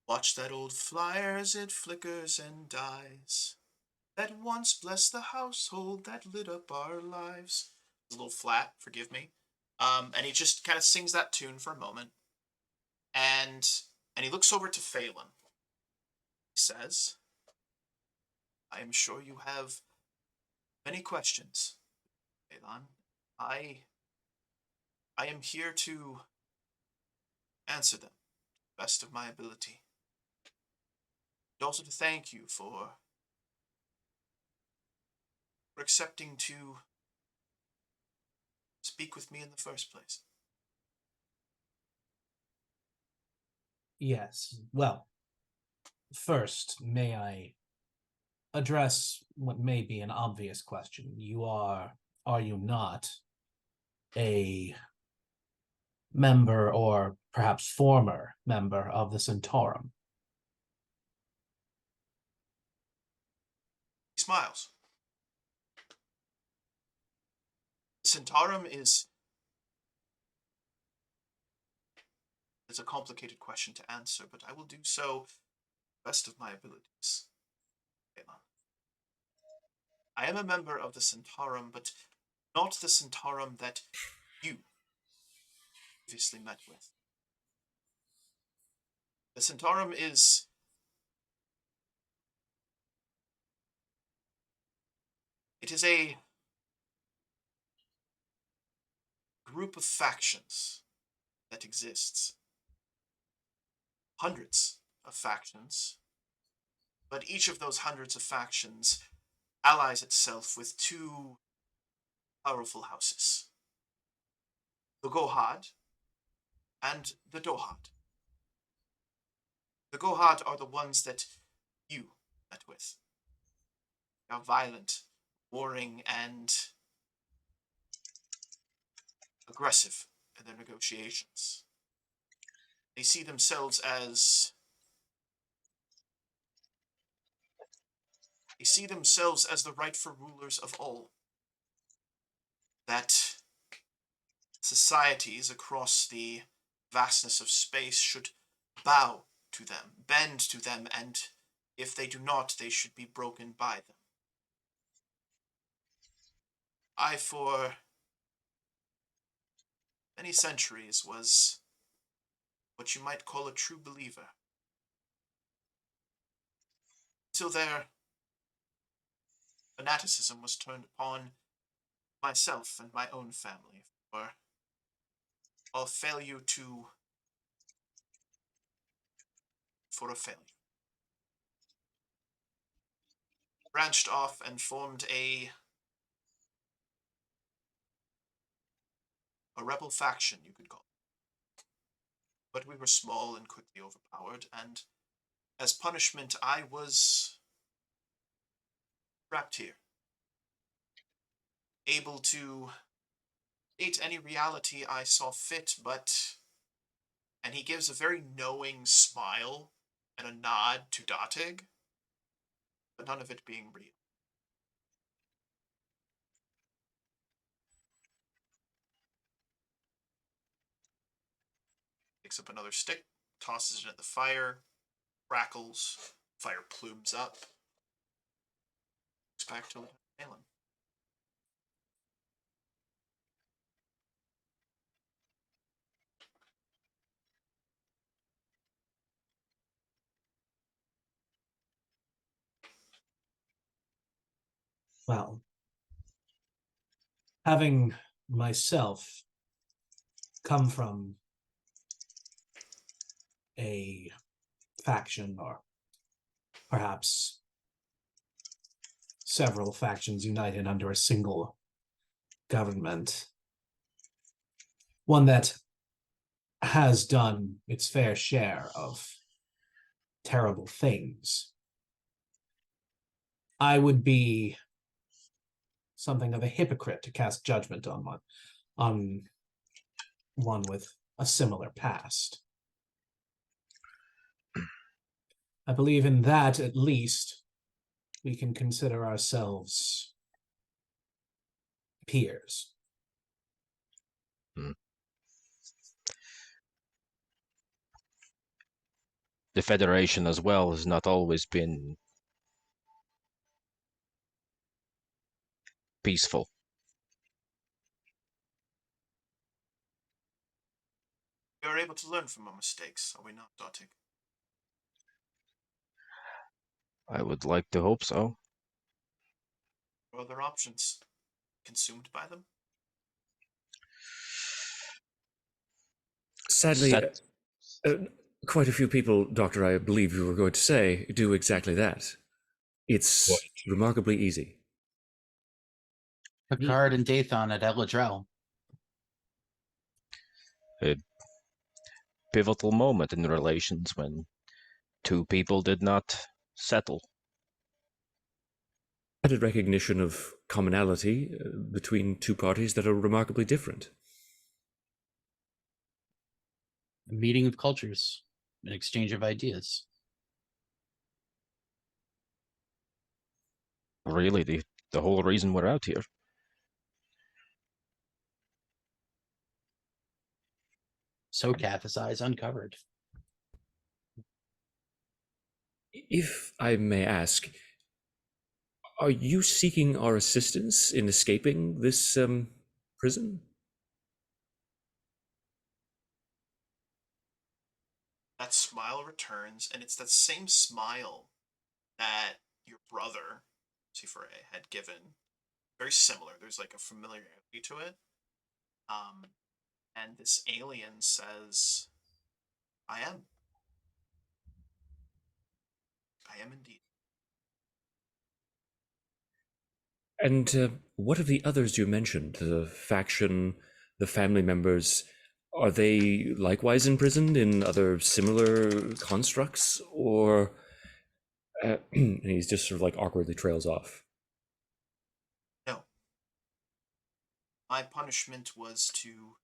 "Watch that old flyer as it flickers and dies. That once blessed the household that lit up our lives." It's a little flat, forgive me. And he just kind of sings that tune for a moment, and he looks over to Phelan. He says, "I am sure you have many questions, Phelan. I am here to answer them to the best of my ability. And also to thank you for accepting to speak with me in the first place." Yes. Well, first, may I address what may be an obvious question? Are you not a member or perhaps former member of the Centaurum? He smiles. The Centaurum is a complicated question to answer, but I will do so best of my abilities. Phelan. I am a member of the Centaurum, but not the Centaurum that you previously met with. The Centaurum is a group of factions that exists. Hundreds of factions, but each of those hundreds of factions allies itself with two powerful houses: the Gohad and the Dohad. The Gohad are the ones that you met with. They are violent, warring, and aggressive in their negotiations. They see themselves as the rightful rulers of all. That societies across the vastness of space should bow to them, bend to them, and if they do not, they should be broken by them. I, for many centuries, was what you might call a true believer till their fanaticism was turned upon myself and my own family for a failure for a failure. Branched off and formed a rebel faction, you could call it. But we were small and quickly overpowered, and as punishment, I was trapped here, able to create any reality I saw fit, but. And he gives a very knowing smile and a nod to Datig, but none of it being real. Picks up another stick, tosses it at the fire, crackles, fire plumes up. Looks back to Lieutenant Phelan. Well, having myself come from a faction, or perhaps several factions united under a single government, one that has done its fair share of terrible things, I would be something of a hypocrite to cast judgment on one with a similar past. I believe in that, at least, we can consider ourselves peers. The Federation as well has not always been peaceful. We are able to learn from our mistakes, are we not, Datig? I would like to hope so. Or other options? Consumed by them? Sadly, Set- quite a few people, Doctor, I believe you were going to say, do exactly that. It's What? remarkably easy. Picard and Dathan at Eladrel. A pivotal moment in relations when two people did not settle. Added recognition of commonality between two parties that are remarkably different. A meeting of cultures, an exchange of ideas. Really, the whole reason we're out here. So Kath's eyes uncovered. If I may ask, are you seeking our assistance in escaping this prison? That smile returns, and it's that same smile that your brother, Sifre, had given. Very similar. There's like a familiarity to it. And this alien says, I am. I am indeed. And what of the others you mentioned? The faction, the family members, are they likewise imprisoned in other similar constructs? Or and he's just sort of like awkwardly trails off. No. My punishment was to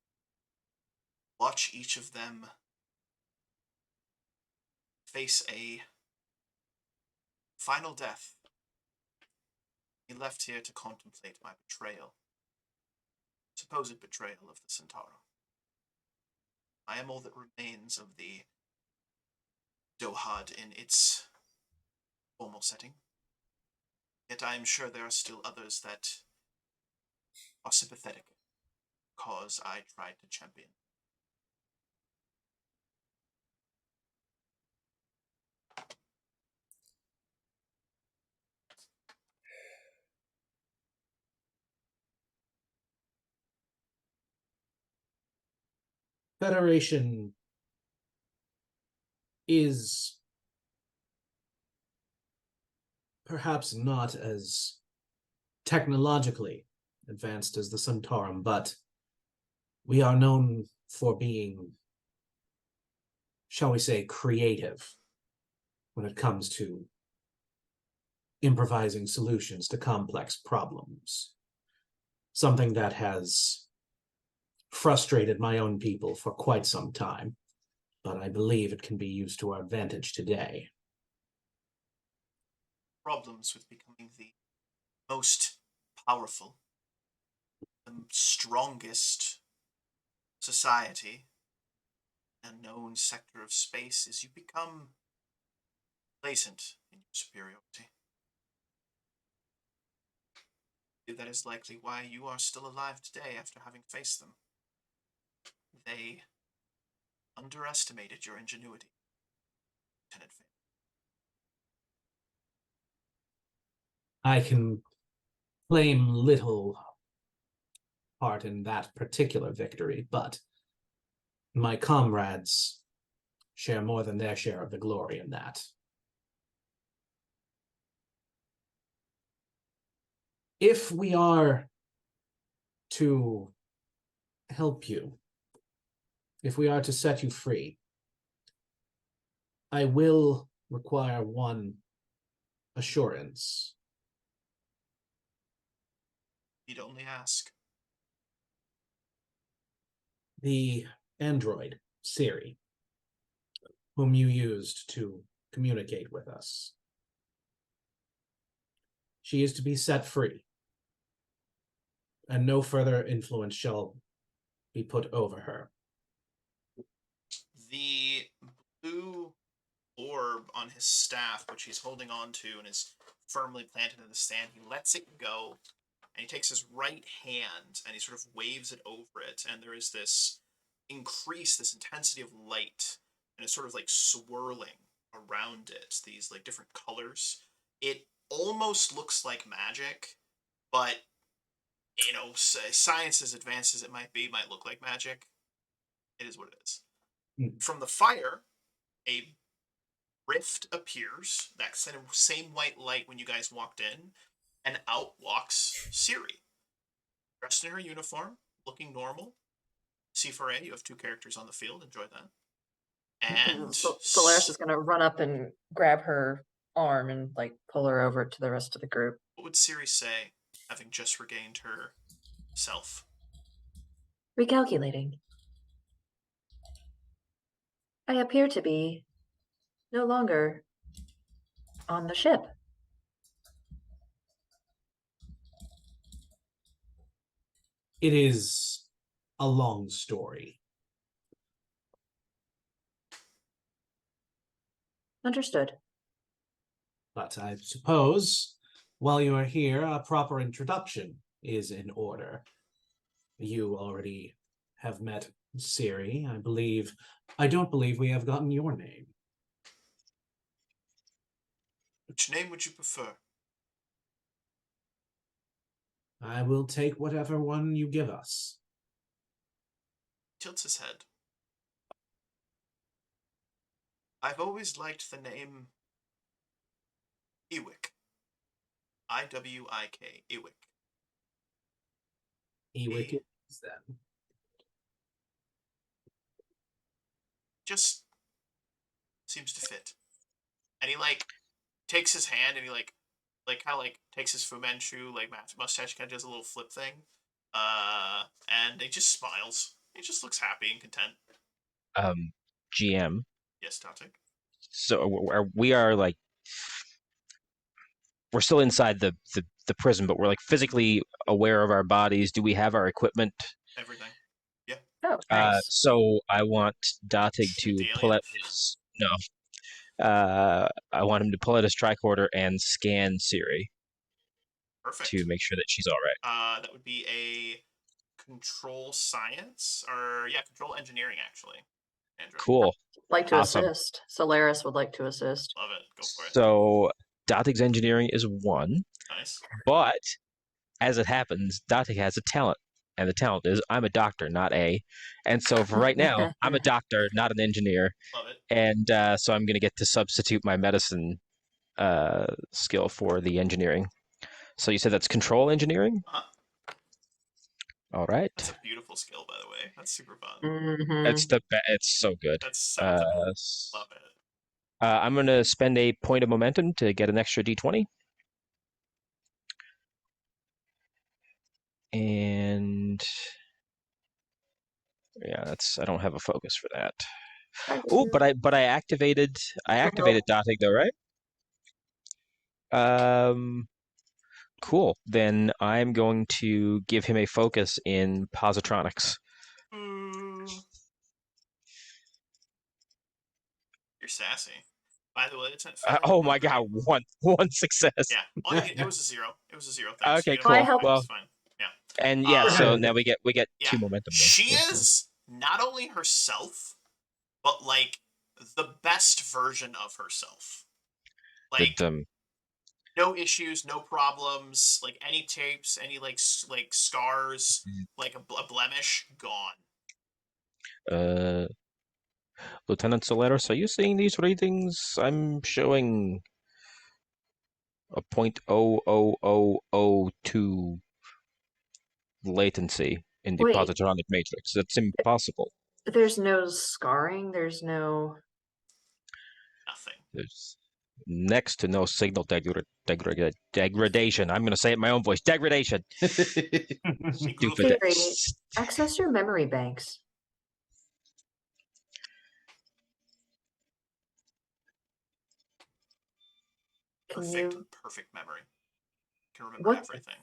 watch each of them face a final death. He left here to contemplate my betrayal. Supposed betrayal of the Centauro. I am all that remains of the Dohad in its formal setting. Yet I am sure there are still others that are sympathetic, cause I tried to champion. Federation is perhaps not as technologically advanced as the Centaurum, but we are known for being, shall we say, creative when it comes to improvising solutions to complex problems. Something that has frustrated my own people for quite some time, but I believe it can be used to our advantage today. Problems with becoming the most powerful, the strongest society, a known sector of space, is you become complacent in your superiority. That is likely why you are still alive today after having faced them. They underestimated your ingenuity, Lieutenant Finn. I can claim little part in that particular victory, but my comrades share more than their share of the glory in that. If we are to help you, if we are to set you free, I will require one assurance. You'd only ask. The android, Siri, whom you used to communicate with us, she is to be set free, and no further influence shall be put over her. The blue orb on his staff, which he's holding on to and is firmly planted in the sand, he lets it go, and he takes his right hand and he sort of waves it over it, and there is this increase, this intensity of light, and it's sort of like swirling around it, these like different colors. It almost looks like magic, but you know, science as advanced as it might be, might look like magic. It is what it is. From the fire, a rift appears, that same white light when you guys walked in, and out walks Siri, dressed in her uniform, looking normal. C4A, you have 2 characters on the field. Enjoy that. And Solaris is going to run up and grab her arm and like pull her over to the rest of the group. What would Siri say, having just regained her self? Recalculating. I appear to be no longer on the ship. It is a long story. Understood. But I suppose, while you are here, a proper introduction is in order. You already have met Siri, I believe. I don't believe we have gotten your name. Which name would you prefer? I will take whatever one you give us. Tilts his head. I've always liked the name Iwick. I-W-I-K, Iwick. Ewick is then. Just seems to fit. And he like takes his hand and he like kind of like takes his Fu Manchu like mustache, kind of does a little flip thing, and he just smiles. He just looks happy and content. GM. Yes, Tatik. So we are like, we're still inside the prison, but we're like physically aware of our bodies. Do we have our equipment? Everything. Yeah. Oh, nice. So I want Datig to pull out his I want him to pull out his tricorder and scan Siri. Perfect. To make sure that she's all right. That would be a control science, or control engineering actually. Andrew. Cool. Like to Awesome. assist. Solaris would like to assist. Love it. Go for it. So Datig's engineering is 1. Nice. But as it happens, Datig has a talent, And the talent is I'm a doctor, not a. And so for right now, I'm a doctor, not an engineer. Love it. And so I'm going to get to substitute my medicine skill for the engineering. So you said that's control engineering? Uh-huh. All right. That's a beautiful skill, by the way. That's super fun. Mhm. It's so good. That's so dope. Love it. I'm going to spend a point of momentum to get an extra d20. And yeah, I don't have a focus for that. Oh, but I activated dotting though, right? Cool. Then I'm going to give him a focus in positronics. You're sassy. By the way, it's not Oh my god, one success. Yeah, it was a 0. It was a 0. Thanks. Okay, You cool. don't have Well, it's fine. Yeah. And yeah, so now we get Yeah. 2 momentum. She is not only herself, but like the best version of herself. Like no issues, no problems, like any tapes, any like scars, like a blemish, gone. Lieutenant Solaris, are you seeing these readings? I'm showing a 0.00002 latency in the Wait. positronic matrix. That's impossible. There's no scarring. There's no nothing. There's next to no signal degradation. I'm going to say it in my own voice. Degradation. Stupid. Theory. Access your memory banks. Perfect memory. Can remember everything.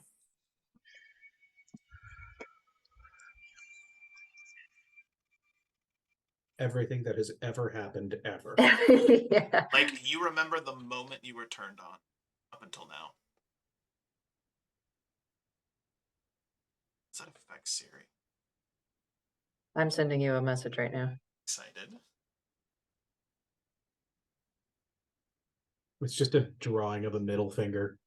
Everything that has ever happened ever. Yeah. Like you remember the moment you were turned on up until now. Does that affect Siri? I'm sending you a message right now. Excited. It's just a drawing of a middle finger.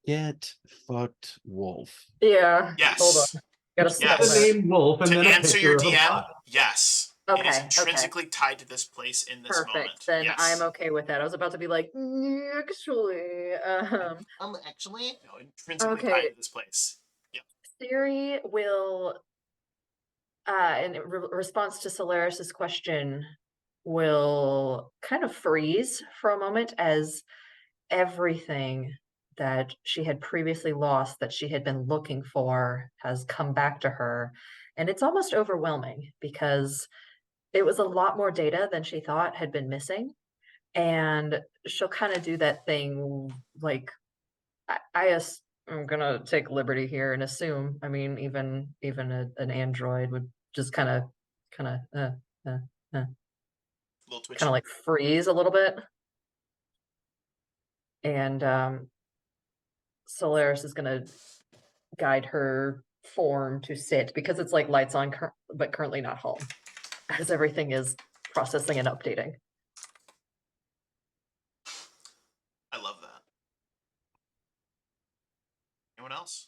Get fucked, Wolf. Yeah. Yes. Hold on. Gotta stop the name Wolf and to then answer your DM, bot. yes. Okay. It is intrinsically tied to this place in this Perfect. moment. Then yes. I'm okay with that. I was about to be like, actually, actually, no, intrinsically tied to this place. Yep. Siri will, in response to Solaris's question, will kind of freeze for a moment as everything that she had previously lost, that she had been looking for, has come back to her. And it's almost overwhelming because it was a lot more data than she thought had been missing. And she'll kind of do that thing like, I'm gonna take liberty here and assume, I mean, even an android would just kind of like freeze a little bit. And Solaris is gonna guide her form to sit because it's like lights on, but currently not home, as everything is processing and updating. I love that. Anyone else?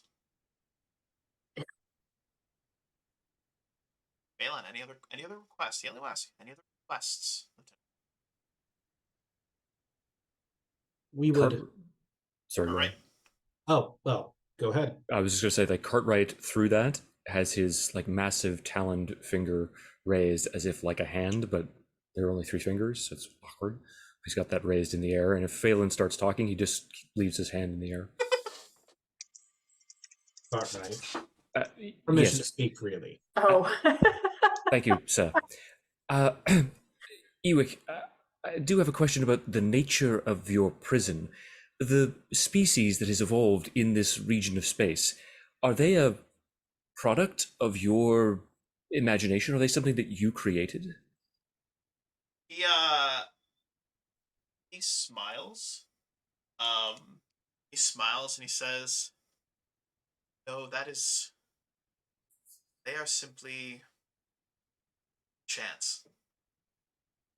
Balin, any other requests? Any other requests? We would. Sorry. Right. Oh, well, go ahead. I was just gonna say that Cartwright through that has his like massive taloned finger raised as if like a hand, but there are only 3 fingers, so it's awkward. He's got that raised in the air, and if Phelan starts talking, he just leaves his hand in the air. Cartwright. Permission yes. to speak freely. Oh. Thank you, sir. Ewick, I do have a question about the nature of your prison. The species that has evolved in this region of space, are they a product of your imagination? Are they something that you created? He smiles. He smiles and he says, "No, they are simply chance,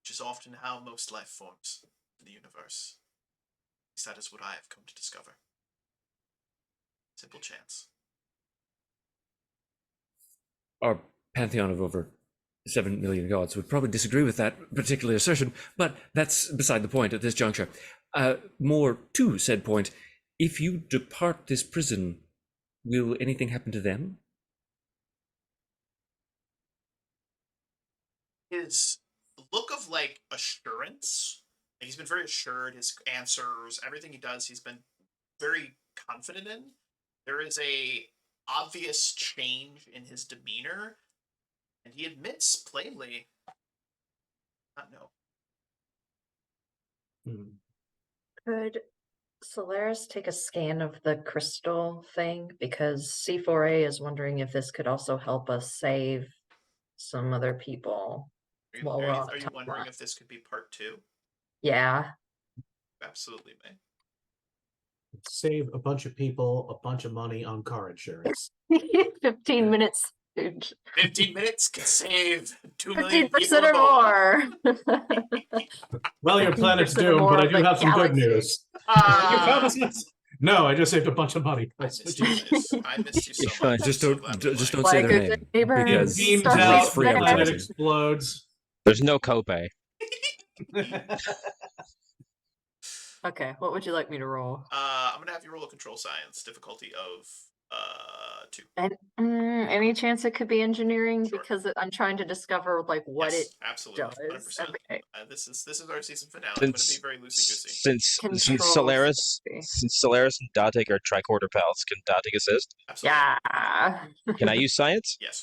which is often how most life forms in the universe. least that is what I have come to discover. Simple chance. Our pantheon of over 7 million gods would probably disagree with that particular assertion, but that's beside the point at this juncture. More to said point, if you depart this prison, will anything happen to them? His look of like assurance, like he's been very assured, his answers, everything he does, he's been very confident in. There is a obvious change in his demeanor, and he admits plainly, not no. Could Solaris take a scan of the crystal thing? Because C4A is wondering if this could also help us save some other people while we're on Are the you wondering timeline. if this could be part 2? Yeah. Absolutely, man. Save a bunch of people a bunch of money on car insurance. 15 minutes. 15 minutes can save 2 million 15% people or more. Well, your 15% planet's or doomed, more but I of do the have some good galaxy. news. Ah, No, I just saved a bunch of money. I missed you guys. I missed you so You're fine. much. Just I'm so don't, glad we're just playing. don't say Like their a good name, neighbor, because Beams Starfleet's out, it's free there. planet advertising. explodes. There's no copay. Okay, what would you like me to roll? I'm gonna have you roll a control science difficulty of 2. And any chance it could be engineering? Sure. Because I'm trying to discover like what Yes, it absolutely, does. 100%. Okay. This is our season finale. I'm gonna be very loosey goosey. Since Control Solaris therapy. since Solaris and Datic are tricorder pals, can Datic assist? Absolutely. Yeah. Can I use science? Yes.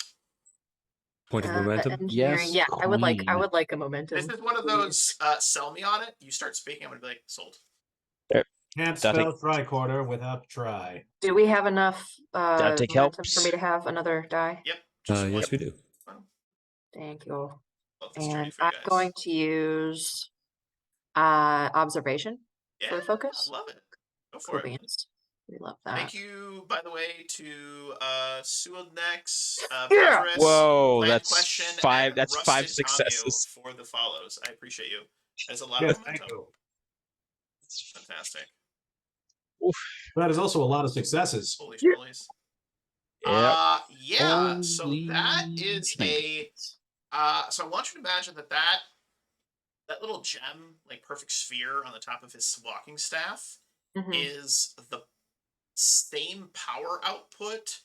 Point of momentum. Engineering. Yes, Yeah, I would like queen. a momentum. This is one of please. those sell me on it. You start speaking, I'm gonna be like, sold. Can't Datic. spell tricorder without try. Do we have enough Datic momentum for helps. me to have another die? Yep. Just one. Yes, we do. Thank you. Love this journey And for you I'm guys. going to use observation Yeah, for focus. I love it. Go for Cool it. beans. We love that. Thank you, by the way, to Suilnex, Yeah. Beverus, Whoa, Plan that's Question, five. and That's Rusted 5 Tamu successes. for the follows. I appreciate you. There's a lot Yes, of thank momentum. you. Fantastic. That is also a lot of successes. Holy Yeah. schmolies. Yep. Yeah. So Holy that is a. schmandicals. So I want you to imagine that little gem, like perfect sphere on the top of his walking staff, Mhm. is the same power output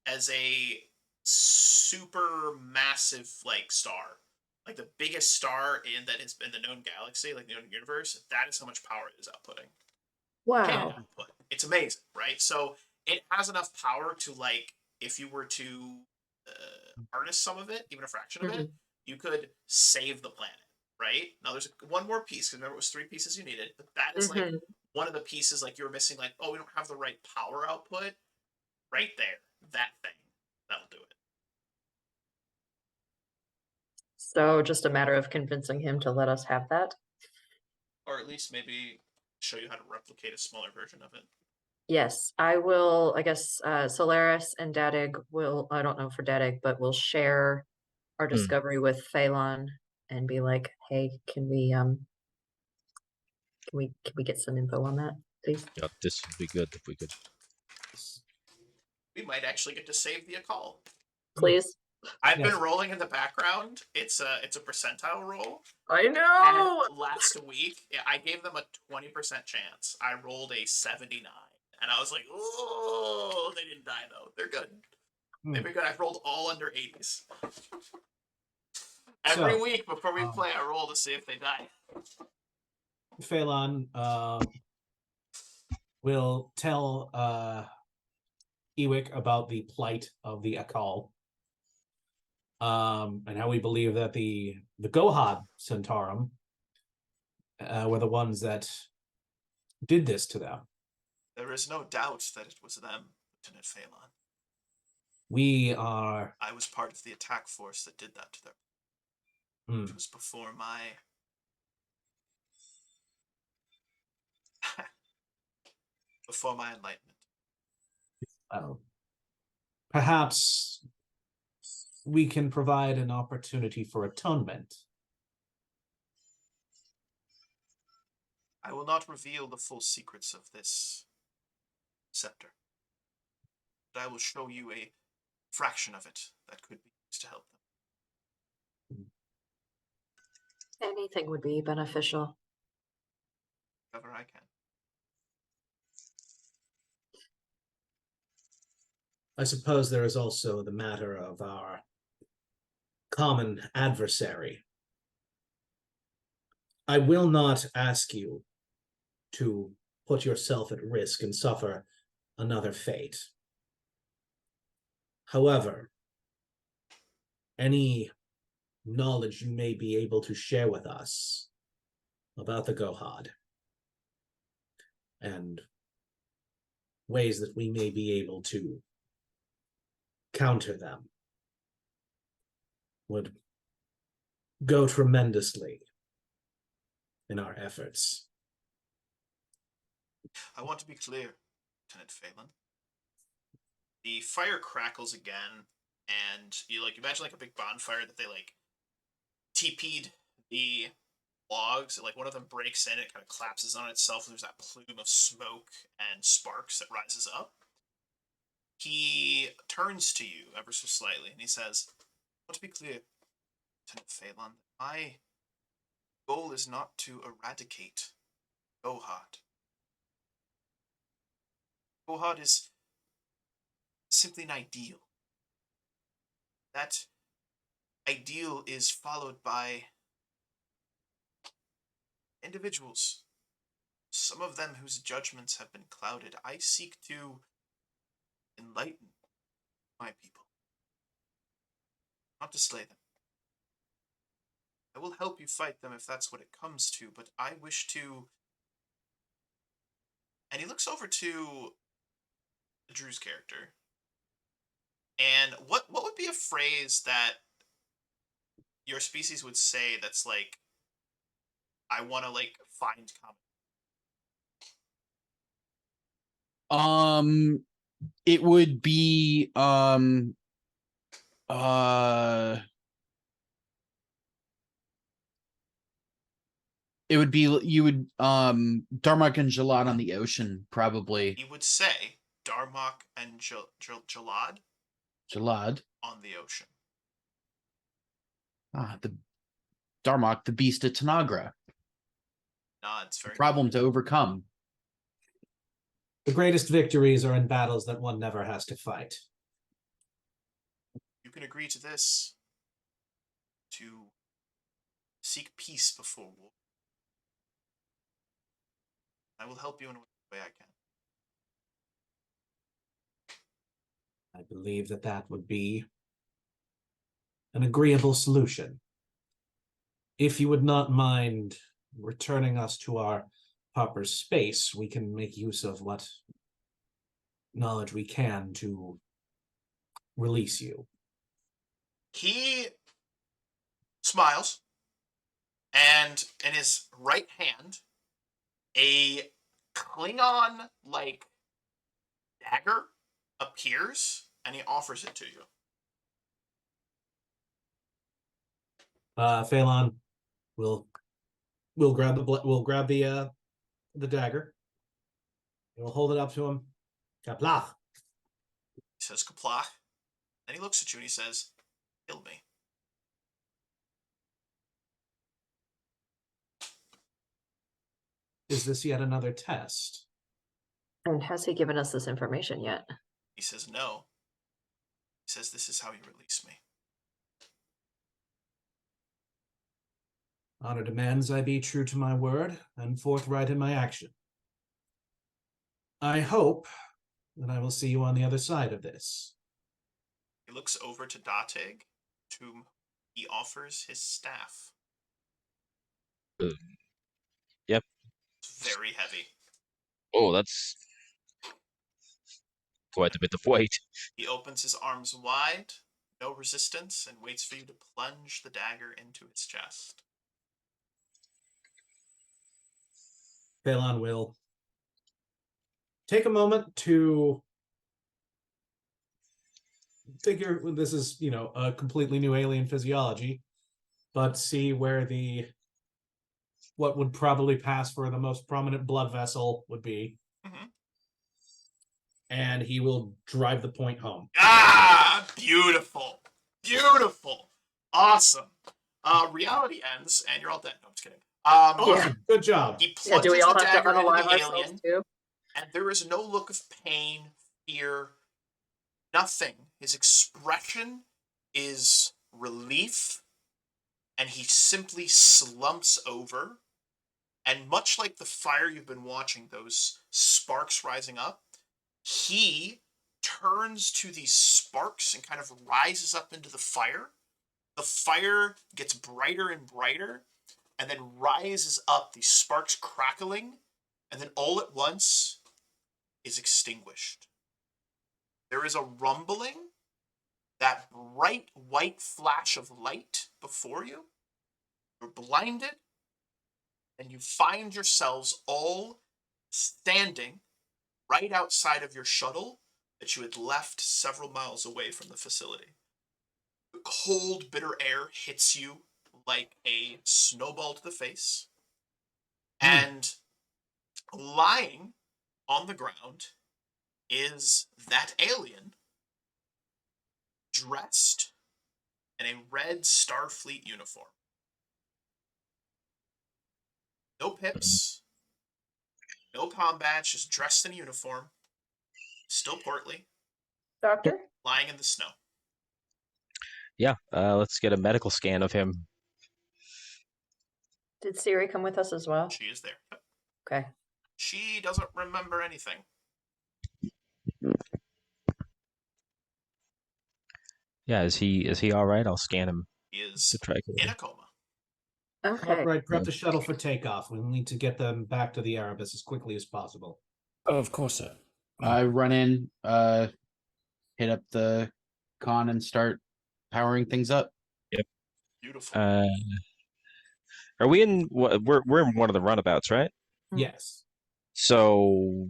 as a super massive like star, like the biggest star that is in the known galaxy, like the known universe. That is how much power it is outputting. Cannon Wow. output. It's amazing, right? So it has enough power to like, if you were to harness some of it, even a fraction of it, you could save the planet, right? Now there's one more piece, because remember it was 3 pieces you needed, but that is like one of the pieces like you were missing, like, oh, we don't have the right power output. Right there, that thing, that'll do it. So just a matter of convincing him to let us have that. Or at least maybe show you how to replicate a smaller version of it. Yes, I will. I guess Solaris and Dadig will. I don't know for Dadig, but we'll share our discovery with Phelan and be like, "Hey, can we get some info on that, please?" Yep, this would be good if we could. We might actually get to save the Akal. Please. I've Yes. been rolling in the background. It's a percentile roll. I know. And last week, I gave them a 20% chance. I rolled a 79. And I was like, oh, they didn't die, though. They're good. They've been good. I've rolled all under 80s. Every So, week before we play, I roll to see if they die. Phelan will tell Ewick about the plight of the Akal. And how we believe that the Gohad Centaurum were the ones that did this to them. There is no doubt that it was them, Lieutenant Phelan. We are... I was part of the attack force that did that to them. It was before my... before my enlightenment. Perhaps we can provide an opportunity for atonement. I will not reveal the full secrets of this scepter, but I will show you a fraction of it that could be used to help them. Anything would be beneficial. Whatever I can. I suppose there is also the matter of our common adversary. I will not ask you to put yourself at risk and suffer another fate. However, any knowledge you may be able to share with us about the Gohad and ways that we may be able to counter them would go tremendously in our efforts. I want to be clear, Lieutenant Phelan. The fire crackles again, and you imagine a big bonfire that they TP'd the logs. One of them breaks in, it kind of collapses on itself, and there's that plume of smoke and sparks that rises up. He turns to you ever so slightly, and he says, I want to be clear, Lieutenant Phelan, my goal is not to eradicate Gohad. Gohad is simply an ideal. That ideal is followed by individuals, some of them whose judgments have been clouded. I seek to enlighten my people, not to slay them. I will help you fight them if that's what it comes to, but I wish to... And he looks over to Drew's character. And what would be a phrase that your species would say that's I want to find common? It would be it would be you would Darmok and Jalad on the ocean, probably. He would say Darmok and Jalad on the ocean. The Darmok, the beast of Tanagra. Nods very Problem to overcome. The greatest victories are in battles that one never has to fight. You can agree to this, to seek peace before war. I will help you in whatever way I can. I believe that that would be an agreeable solution. If you would not mind returning us to our proper space, we can make use of what knowledge we can to release you. He smiles, and in his right hand, a Klingon dagger appears, and he offers it to you. Phelan will grab the dagger. We'll hold it up to him. Kaplach. He says Kaplach. Then he looks at you and he says, kill me. Is this yet another test? And has he given us this information yet? He says no. He says this is how you release me. Honor demands I be true to my word and forthright in my action. I hope that I will see you on the other side of this. He looks over to Dateg, to whom he offers his staff. Yep. It's very heavy. Oh, that's quite a bit of weight. He opens his arms wide, no resistance, and waits for you to plunge the dagger into his chest. Phelan will take a moment to figure this is, a completely new alien physiology, but see where the what would probably pass for the most prominent blood vessel would be. Mhm. And he will drive the point home. Ah, beautiful. Beautiful. Awesome. Reality ends, and you're all dead. No, I'm just kidding. Awesome. Good job. He Yeah, plunges do we all the have to dagger into unalive the ourselves alien, too? and there is no look of pain, fear, nothing. His expression is relief, and he simply slumps over. And much like the fire you've been watching, those sparks rising up, he turns to these sparks and kind of rises up into the fire. The fire gets brighter and brighter, and then rises up, these sparks crackling, and then all at once is extinguished. There is a rumbling, that bright white flash of light before you. You're blinded, and you find yourselves all standing right outside of your shuttle that you had left several miles away from the facility. The cold, bitter air hits you like a snowball to the face. And lying on the ground is that alien dressed in a red Starfleet uniform. No pips, no combat, just dressed in a uniform, still portly, Doctor? lying in the snow. Yeah, let's get a medical scan of him. Did Siri come with us as well? She is there. Okay. She doesn't remember anything. Yeah, is he all right? I'll scan him He is to try. in a coma. Okay. Right, prep the shuttle for takeoff. We need to get them back to the Erebus as quickly as possible. Of course, sir. I run in, hit up the con and start powering things up. Beautiful. Are we in? We're in one of the runabouts, right? Yes. So,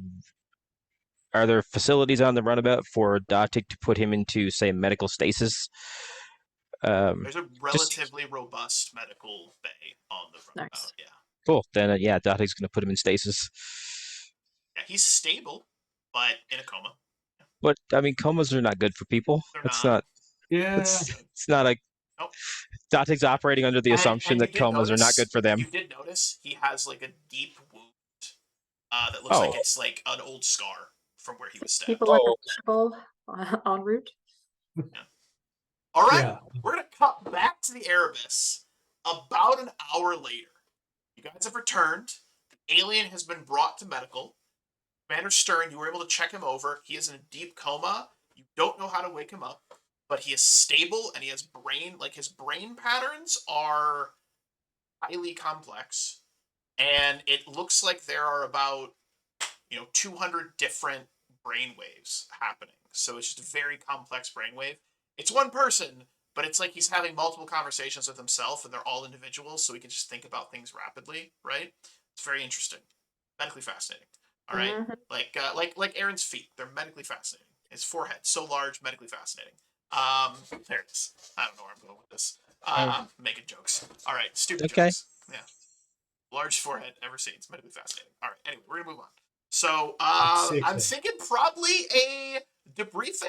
are there facilities on the runabout for Datic to put him into, say, medical stasis? There's a relatively robust medical bay on the runabout. Nice. Yeah. Cool. Then, yeah, Datic's going to put him in stasis. Yeah, he's stable, but in a coma. But I mean, comas are not good for people. They're It's not. not. Yeah. It's not like. Nope. Datic's operating under the assumption and you that did comas are not notice- good for them. You did notice he has like a deep wound that looks like it's like an old scar from where he was stabbed. People are vegetable en route. All right, Yeah. we're gonna cut back to the Erebus about an hour later. You guys have returned. The alien has been brought to medical. Commander Stern, you were able to check him over. He is in a deep coma. You don't know how to wake him up, but he is stable and he has his brain patterns are highly complex. And it looks like there are about 200 different brain waves happening. So it's just a very complex brainwave. It's one person, but it's like he's having multiple conversations with himself, and they're all individuals, so he can just think about things rapidly, right? It's very interesting, medically fascinating. All right, like Aaron's feet, they're medically fascinating. His forehead, so large, medically fascinating. There it is. I don't know where I'm going with this. Making jokes. All right, stupid jokes. Yeah, large forehead, never seen. It's medically fascinating. All right, anyway, we're gonna move on. So I'm thinking probably a debriefing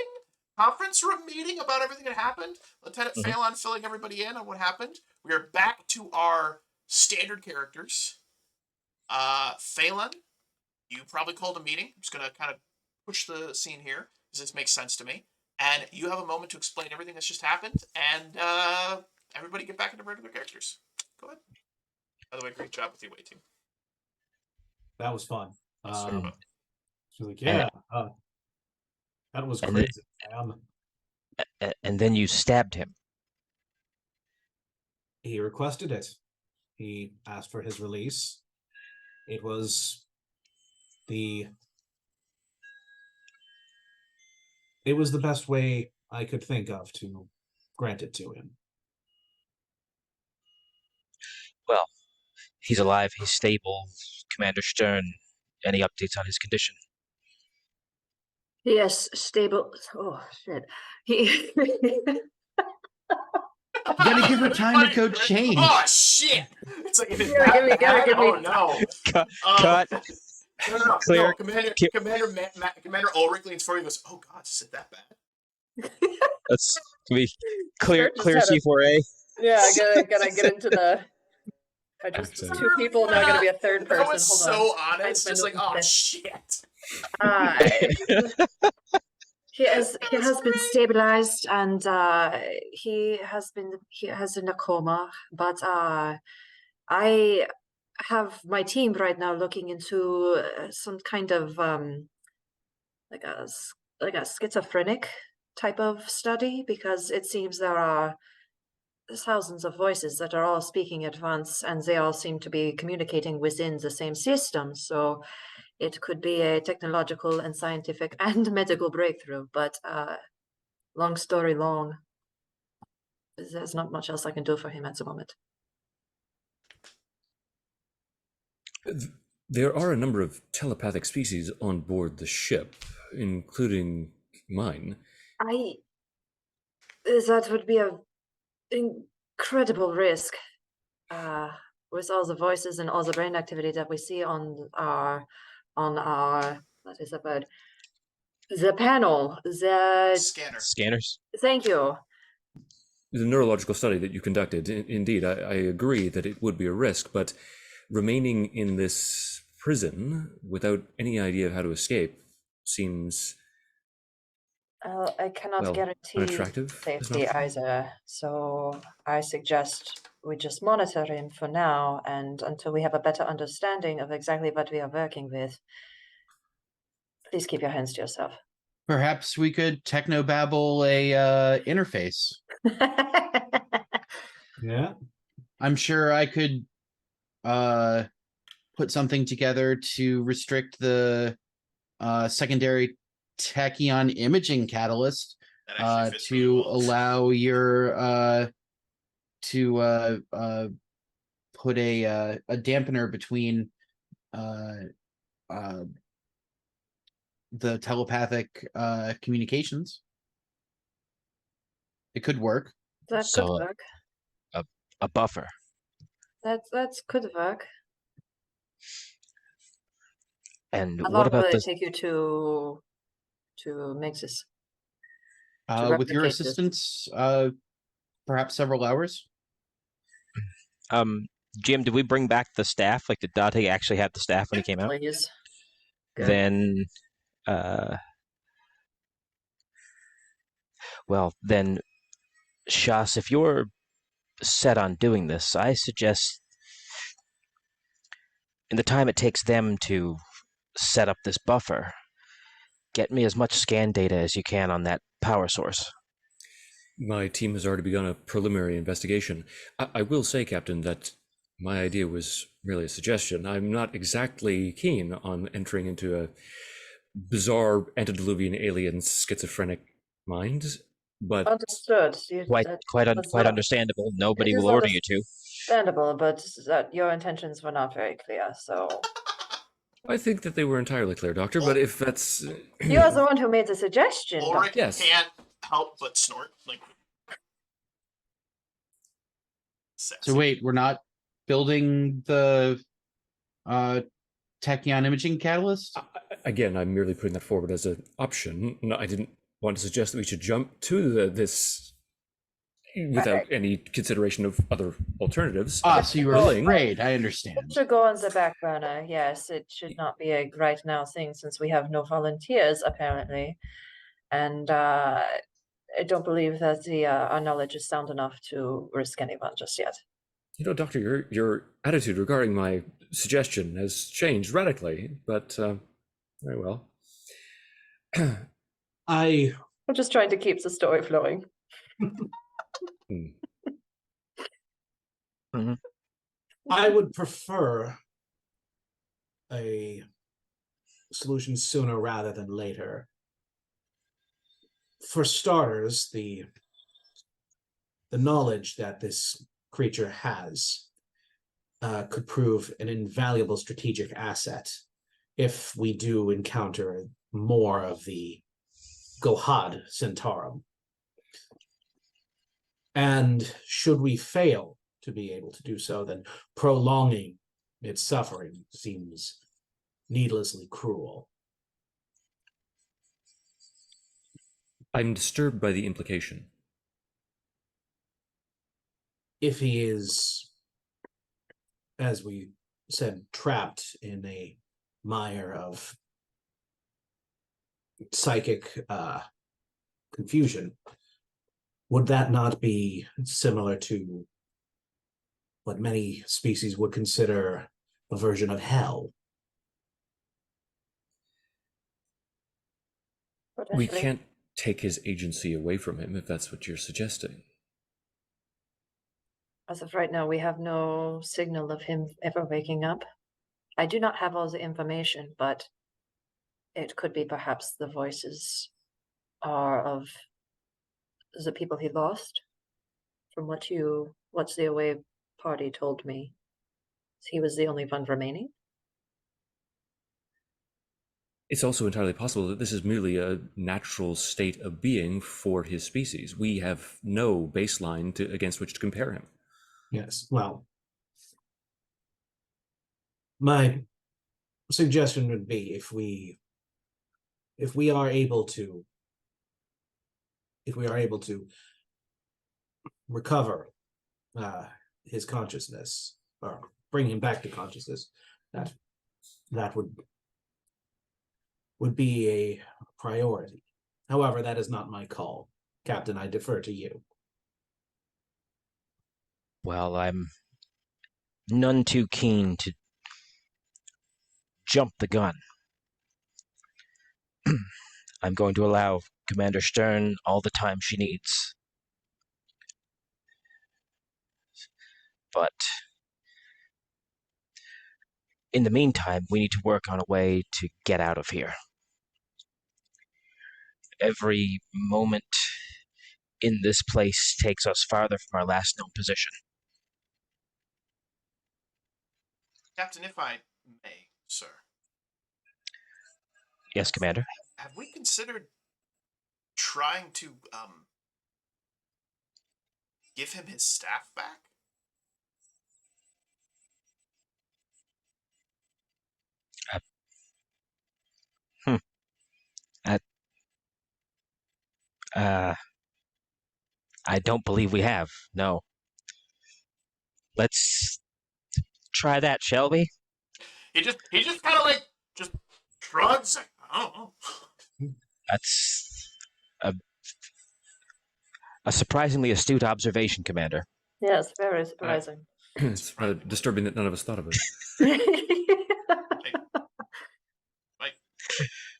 conference room meeting about everything that happened. Lieutenant Phelan filling everybody in on what happened. We are back to our standard characters. Phelan, you probably called a meeting. I'm just going to kind of push the scene here because this makes sense to me. And you have a moment to explain everything that's just happened. And everybody get back into regular characters. Go ahead. By the way, great job with the away team. That was fun. Super. She was like, yeah, that was crazy. And then you stabbed him. He requested it. He asked for his release. It was the best way I could think of to grant it to him. Well, he's alive, he's stable. Commander Stern, any updates on his condition? Yes, stable. Oh shit. He. You gotta give her time to go change. Oh shit! It's like, is Gotta give me- that gotta bad? give me- Oh no! Cut. No. Clear. Commander Ulrich leans forward and goes, "Oh God, is it that bad?" Let's we clear Sure, just had a- C4A. Yeah, gotta get into the. I just Accent. two people now. Gonna be a third person. That was Hold so on. honest. my Just like, notes oh there. shit. He has been great. stabilized and he has in a coma, but I have my team right now looking into some kind of like a schizophrenic type of study, because it seems there are thousands of voices that are all speaking at once, and they all seem to be communicating within the same system. So it could be a technological and scientific and medical breakthrough, but long story long, there's not much else I can do for him at the moment. There are a number of telepathic species on board the ship, including mine. That would be a incredible risk. With all the voices and all the brain activity that we see on our what is the word? The panel. The Scanner. Scanners. Thank you. The neurological study that you conducted, indeed, I agree that it would be a risk, but remaining in this prison without any idea of how to escape seems, I cannot well, guarantee unattractive as an safety option. either. So I suggest we just monitor him for now, and until we have a better understanding of exactly what we are working with. Please keep your hands to yourself. Perhaps we could technobabble a interface. Yeah. I'm sure I could put something together to restrict the secondary tachyon imaging catalyst That actually fits really to well. allow your to put a dampener between the telepathic communications. It could work. That So, could work. A buffer. That could work. And How what long about will it this? take you to make this? With your replicate this. assistance, perhaps several hours. Jim, did we bring back the staff? Like, did Dante actually have the staff when he came out? Please. Good. Then, well, then, Shas, if you're set on doing this, I suggest in the time it takes them to set up this buffer, get me as much scan data as you can on that power source. My team has already begun a preliminary investigation. I will say, Captain, that my idea was merely a suggestion. I'm not exactly keen on entering into a bizarre antediluvian alien schizophrenic mind, but Understood. Quite understandable. Nobody It is will order you to. Understandable, but your intentions were not very clear. So I think that they were entirely clear, Doctor, but if that's... you are the one who made the suggestion. Ulrich Yes. can't help but snort. Like, So sassy. wait, we're not building the tachyon imaging catalyst? Again, I'm merely putting that forward as an option. No, I didn't want to suggest that we should jump to this without any consideration of other alternatives. So you were afraid. I understand. It should go on the back burner. Yes, it should not be a right now thing since we have no volunteers apparently, and I don't believe that our knowledge is sound enough to risk anyone just yet. You know, Doctor, your attitude regarding my suggestion has changed radically, but very well. I'm just trying to keep the story flowing. I would prefer a solution sooner rather than later. For starters, the knowledge that this creature has could prove an invaluable strategic asset if we do encounter more of the Gohad Centaurum. And should we fail to be able to do so, then prolonging its suffering seems needlessly cruel. I'm disturbed by the implication. If he is, as we said, trapped in a mire of psychic confusion, would that not be similar to what many species would consider a version of hell? We Potentially. can't take his agency away from him if that's what you're suggesting. As of right now, we have no signal of him ever waking up. I do not have all the information, but it could be perhaps the voices are of the people he lost. From what the away party told me, he was the only one remaining. It's also entirely possible that this is merely a natural state of being for his species. We have no baseline against which to compare him. Yes, well, my suggestion would be if we are able to recover his consciousness, or bring him back to consciousness, that would be a priority. However, that is not my call. Captain, I defer to you. Well, I'm none too keen to jump the gun. I'm going to allow Commander Stern all the time she needs. But in the meantime, we need to work on a way to get out of here. Every moment in this place takes us farther from our last known position. Captain, if I may, sir. Yes, Commander? Have we considered trying to give him his staff back? I don't believe we have, no. Let's try that, shall we? He just kind of like just shrugs. I don't know. That's a surprisingly astute observation, Commander. Yes, very surprising. It's rather disturbing that none of us thought of it.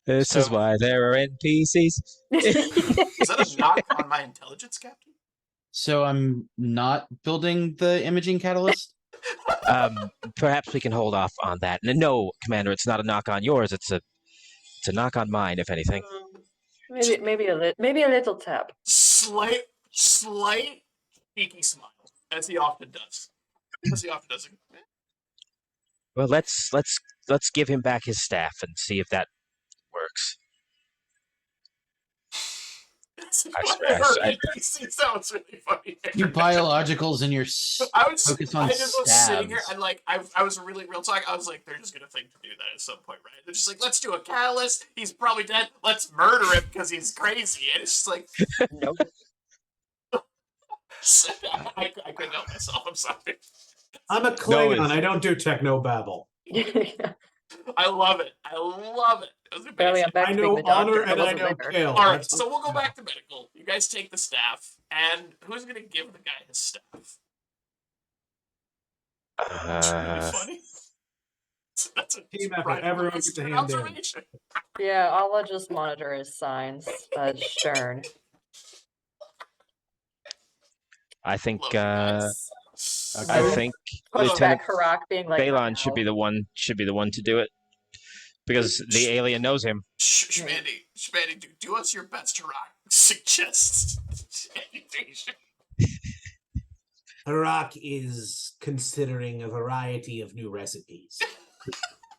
This is why there are NPCs. Is that a knock on my intelligence, Captain? So I'm not building the imaging catalyst? Perhaps we can hold off on that. No, Commander, it's not a knock on yours. It's a knock on mine, if anything. Maybe a little tap. Slight cheeky smile, as he often does. Well, let's give him back his staff and see if that works. NPC sounds really funny. You biologicals and your focus on I just was sitting here stabs. and like I was really real talk. I was like, they're just gonna think to do that at some point, right? They're just like, let's do a catalyst. He's probably dead. Let's murder him because he's crazy. And it's just like, Nope. I couldn't help myself. I'm sorry. I'm a Klingon. I don't do techno babble. I love it. It was Barely, amazing. I'm back I to being know the doctor. honor I and I wasn't know there. kill. All right, so we'll go back to medical. You guys take the staff, and who's gonna give the guy his staff? That's really funny. That's a Team effort. right, Everyone that's gets a an hand in. observation. Yeah, I'll just monitor his signs. Stern. I think Love you guys. I think Push Lieutenant back Harak being like, Balon should be the one to do it. Because the alien knows him. Shmandy, do us your best to rock. Suggest anything. Harak is considering a variety of new recipes.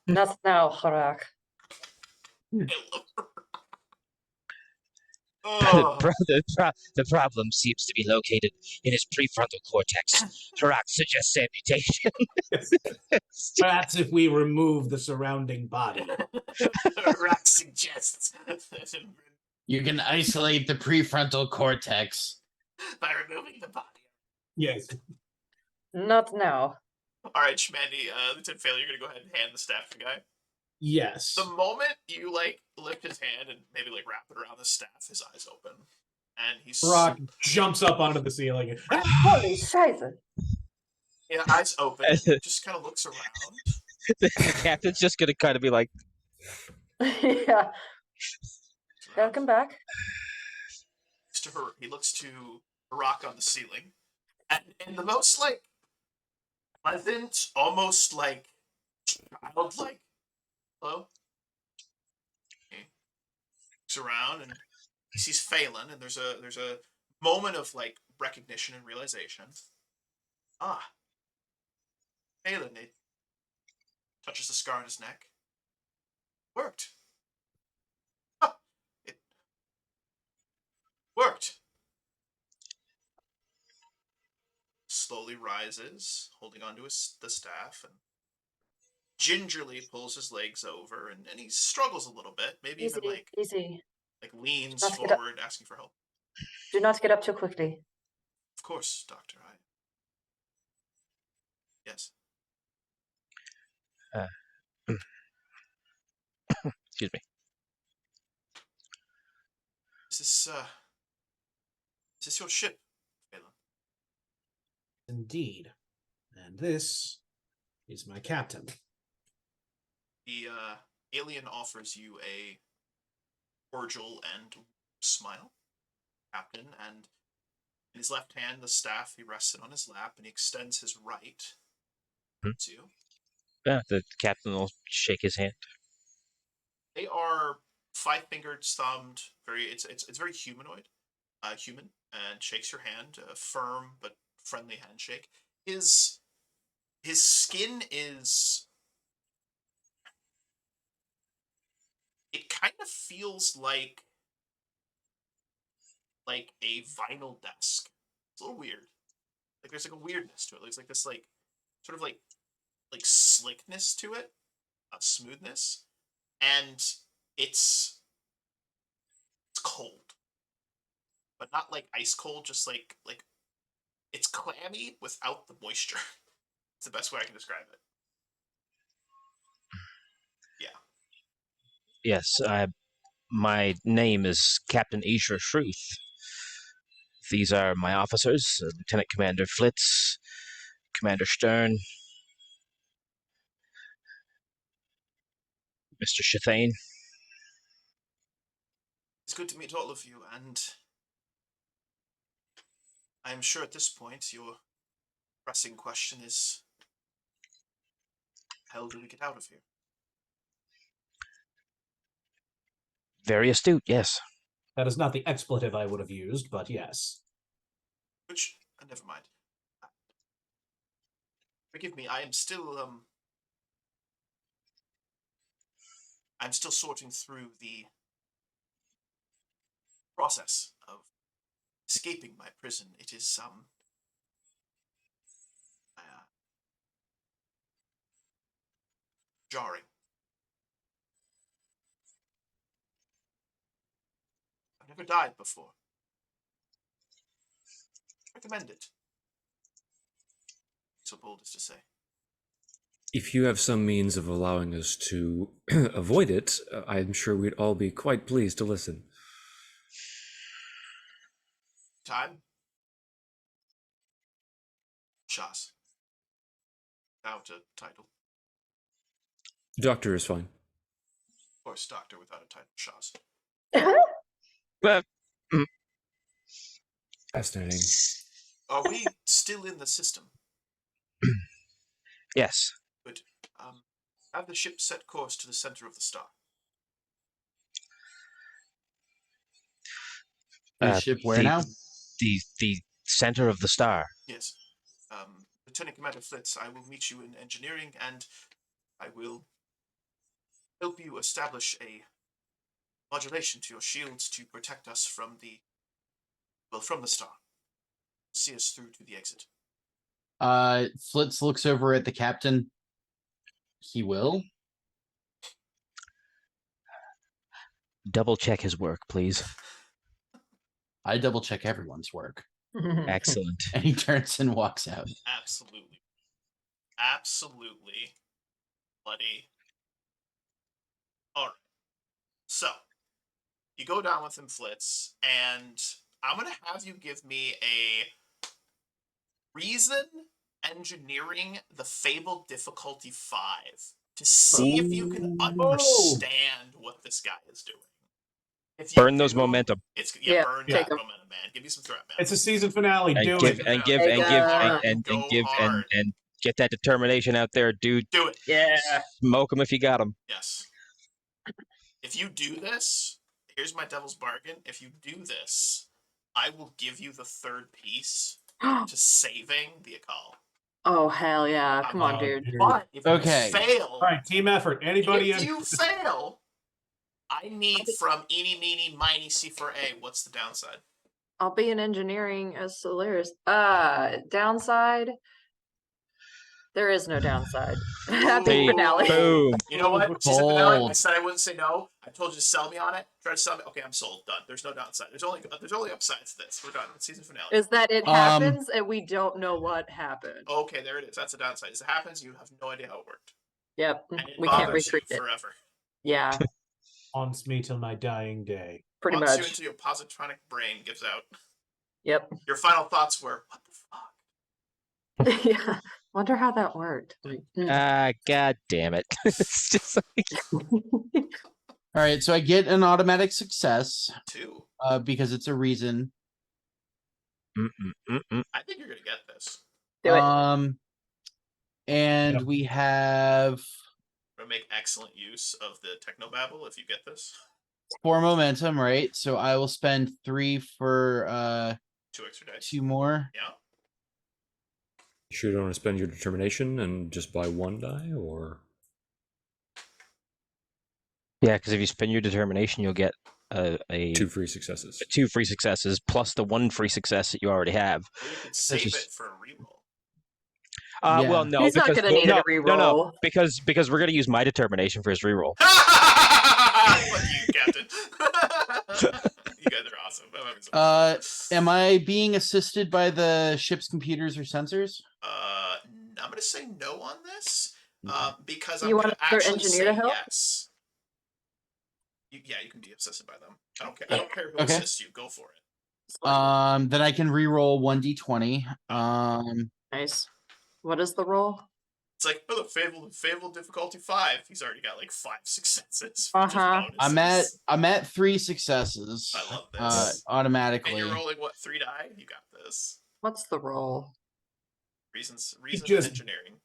Not now, Harak. Oh, The problem seems to be located in his prefrontal cortex. Tarak suggests amputation. Perhaps if we remove the surrounding body. Rack suggests You can isolate the prefrontal cortex. by removing the body. Yes. Not now. All right, Shmandy, Lieutenant Failure, you're gonna go ahead and hand the staff to the guy. Yes. The moment you like lift his hand and maybe like wrap it around the staff, his eyes open, and he's Brock jumps up onto the ceiling. Holy scheiße. yeah, eyes open, just kind of looks around. The captain's just gonna kind of be like, Yeah. Welcome back. He looks to a rock on the ceiling, and in the most like pleasant, almost like childlike. Hello. He looks around and he sees Phelan, and there's a moment of like recognition and realization. Ah, Phelan. It touches the scar on his neck. Worked. Ah, it worked. Slowly rises, holding onto the staff, and gingerly pulls his legs over, and he struggles a little bit. Maybe Easy, even like easy. leans Not get up. forward, asking for help. Do not get up too quickly. Of course, Doctor. Yes. excuse me. Is this your ship, Phelan? Indeed. And this is my captain. The alien offers you a cordial and smile, Captain, and in his left hand, the staff, he rests it on his lap, and he extends his right to you. Yeah, the captain will shake his hand. They are five-fingered, thumbed, it's very humanoid, human, and shakes your hand, a firm but friendly handshake. His skin is, it kind of feels like a vinyl desk. It's a little weird. Like there's like a weirdness to it. There's like this like sort of like slickness to it, smoothness, and it's cold, but not like ice cold. Just like it's clammy without the moisture. It's the best way I can describe it. Yeah. Yes, my name is Captain Isra Shruth. These are my officers, Lieutenant Commander Flitz, Commander Stern, Mr. Chathane. It's good to meet all of you, and I am sure at this point your pressing question is, how do we get out of here? Very astute, yes. That is not the expletive I would have used, but yes. Which, never mind. Forgive me, I am still, I'm still sorting through the process of escaping my prison. It is, jarring. I've never died before. Recommend it. So bold as to say. If you have some means of allowing us to avoid it, I'm sure we'd all be quite pleased to listen. Time. Shas. Without a title. Doctor is fine. Of course, doctor without a title. Shas. But Fascinating. Are we still in the system? yes, Good. Have the ship set course to the center of the star. The ship where now? The center of the star. Yes. Lieutenant Commander Flitz, I will meet you in engineering, and I will help you establish a modulation to your shields to protect us from the star. See us through to the exit. Flitz looks over at the captain. He will. Double check his work, please. I double check everyone's work. Excellent. And he turns and walks out. Absolutely. Absolutely. Bloody. Alright. So, you go down with him, Flitz, and I'm going to have you give me a reason engineering the Fable difficulty 5 to see if you can understand what this guy is doing. If you Burn those do, momentum. It's Yeah, yeah, burn take that 'em. momentum, man. Give me some threat, man. It's a season finale. And Do give it. and give Take and give hard. and Go give hard. and get that determination out there, dude. Do it. Yeah. Smoke him if you got him. Yes. If you do this, here's my devil's bargain. If you do this, I will give you the third piece to saving the Akal. Oh, hell yeah. Come on, Oh, dude. dude. But if Okay. you fail, All right, team effort. Anybody? if you fail, I need from eeny, meeny, miny, C4A. What's the downside? I'll be in engineering as Solaris. Downside? There is no downside. Happy Hey, finale. boom. You know what? Season finale. I Bold. said I wouldn't say no. I told you to sell me on it. Try to sell me. Okay, I'm sold. Done. There's no downside. There's only upsides to this. We're done. It's season finale. Is that it happens and we don't know what happened. Okay, there it is. That's a downside. As it happens, you have no idea how it worked. Yep. And it We can't bothers you retreat it. forever. Yeah, Haunts me till my dying day. pretty Haunts you much. until your positronic brain gives out. Yep. Your final thoughts were, what the fuck? Yeah. Wonder how that worked. God damn it. It's just like, All right, so I get an automatic success 2. because it's a reason. I think you're gonna get this. Do it. And Yep. we have We're gonna make excellent use of the technobabble if you get this. 4 momentum, right? So I will spend 3 for 2 extra dice. 2 more. Yeah. You sure you don't want to spend your determination and just buy 1 die, or yeah, because if you spend your determination, you'll get a 2 free successes? 2 free successes plus the 1 free success that you already have. Or you could save just- it for a reroll. Yeah. Well, no, He's not because gonna need no, a reroll. no, because we're gonna use my determination for his reroll. Fuck you, Captain. You guys are awesome. I'm having some fun. Am I being assisted by the ship's computers or sensors? I'm gonna say no on this. Because You I'm want gonna another actually engineer say to help? yes. Yeah, you can be assisted by them. I don't care. I don't care who Okay. assists you. Go for it. Then I can re-roll 1d20. Nice. What is the roll? It's like, oh, the Fable difficulty 5. He's already got like 5 successes. Uh-huh. I'm at 3 successes. I love this. And Automatically. you're rolling what, 3 die? You got this. What's the roll? Reasons just- engineering.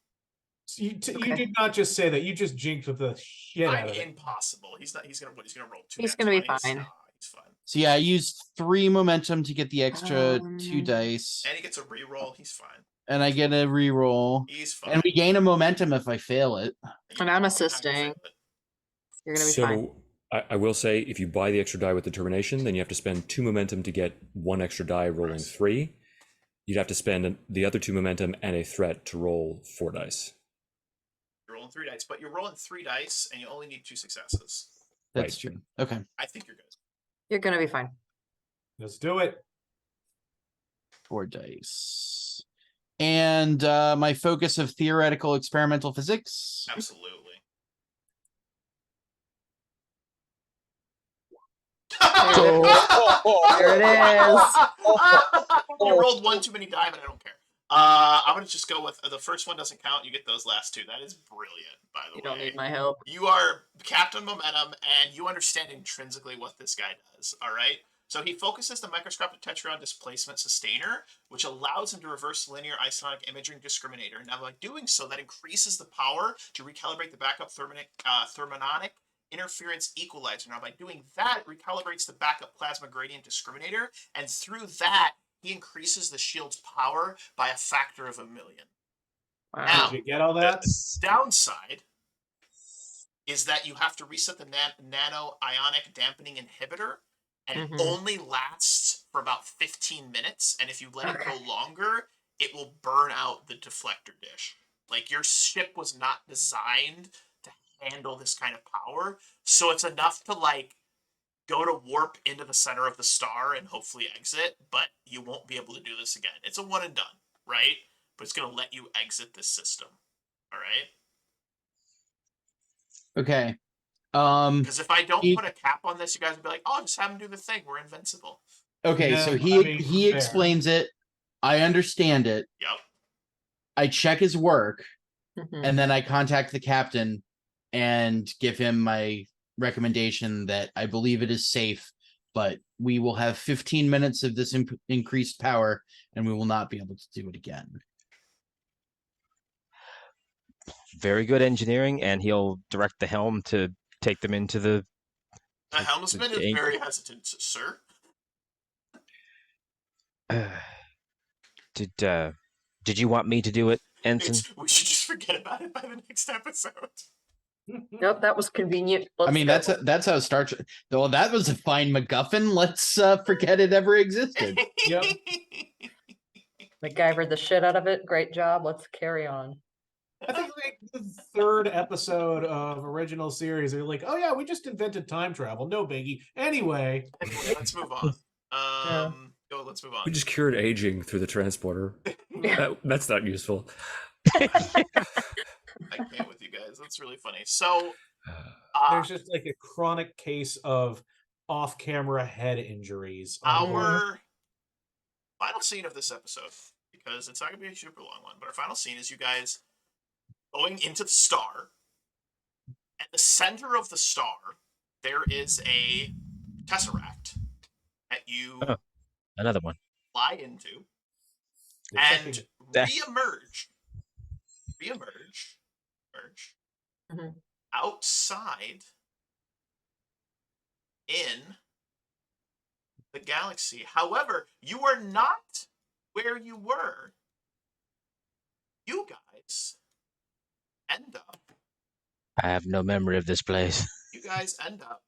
You Okay. did not just say that. You just jinxed with the shit out of it. Impossible. He's not. He's gonna roll 2. He's nat gonna be 20s? fine. Nah, he's fine. So yeah, I used 3 momentum to get the extra 2 Um, dice. And he gets a reroll. He's fine. And I get a re-roll. He's fine. And we gain a momentum if I fail it. And I'm assisting. You're gonna be fine. So I will say, if you buy the extra die with determination, then you have to spend 2 momentum to get 1 extra die, rolling Nice. 3. You'd have to spend the other 2 momentum and a threat to roll 4 dice. You're rolling 3 dice, but you're rolling 3 dice, and you only need 2 successes. That's Right. true. Okay. I think you're good. You're gonna be fine. Let's do it. 4 dice. And my focus of theoretical experimental physics. Absolutely. There it is. You rolled 1 too many die, but I don't care. I'm gonna just go with the first one doesn't count. You get those last 2. That is brilliant, by the You way. don't need my help. You are Captain Momentum, and you understand intrinsically what this guy does, all right? So he focuses the microscopic Tetron displacement sustainer, which allows him to reverse linear isonic imaging discriminator. Now, by doing so, that increases the power to recalibrate the backup thermonic interference equalizer. Now, by doing that, it recalibrates the backup plasma gradient discriminator, and through that, he increases the shield's power by a factor of 1,000,000. Wow. Now, Did you get all that? downside is that you have to reset the nano ionic dampening inhibitor, and it Mhm. only lasts for about 15 minutes. And if you let it go Okay. longer, it will burn out the deflector dish. Like, your ship was not designed to handle this kind of power, so it's enough to like go to warp into the center of the star and hopefully exit, but you won't be able to do this again. It's a one and done, right? But it's going to let you exit this system. All right? Okay. Because if I don't he- put a cap on this, you guys will be like, "Oh, just have him do the thing. We're invincible." Okay, No, so I he mean, he fair. explains it. I understand it. Yep. I check his work, Mhm. and then I contact the captain and give him my recommendation that I believe it is safe, but we will have 15 minutes of this increased power, and we will not be able to do it again. Very good engineering, and he'll direct the helm to take them into the. The helmsman is the- very hesitant, sir. Did you want me to do it, Ensign? We should just forget about it by the next episode. Yep, that was convenient. I mean, Let's go. that's how Star Trek. Well, that was a fine MacGuffin. Let's forget it ever existed. Yep. MacGyvered the shit out of it. Great job. Let's carry on. I think like the third episode of original series, they're like, "Oh yeah, we just invented time travel. No biggie." Anyway, Anyway, let's move on. Let's move on. We just cured aging through the transporter. That's not useful. I can't with you guys. That's really funny. So, there's just like a chronic case of off-camera head injuries. our final scene of this episode, because it's not going to be a super long one, but our final scene is you guys going into the star. At the center of the star, there is a tesseract that you Another one. fly into The and second- reemerge Mhm. outside in the galaxy. However, you are not where you were. You guys end up. I have no memory of this place. You guys end up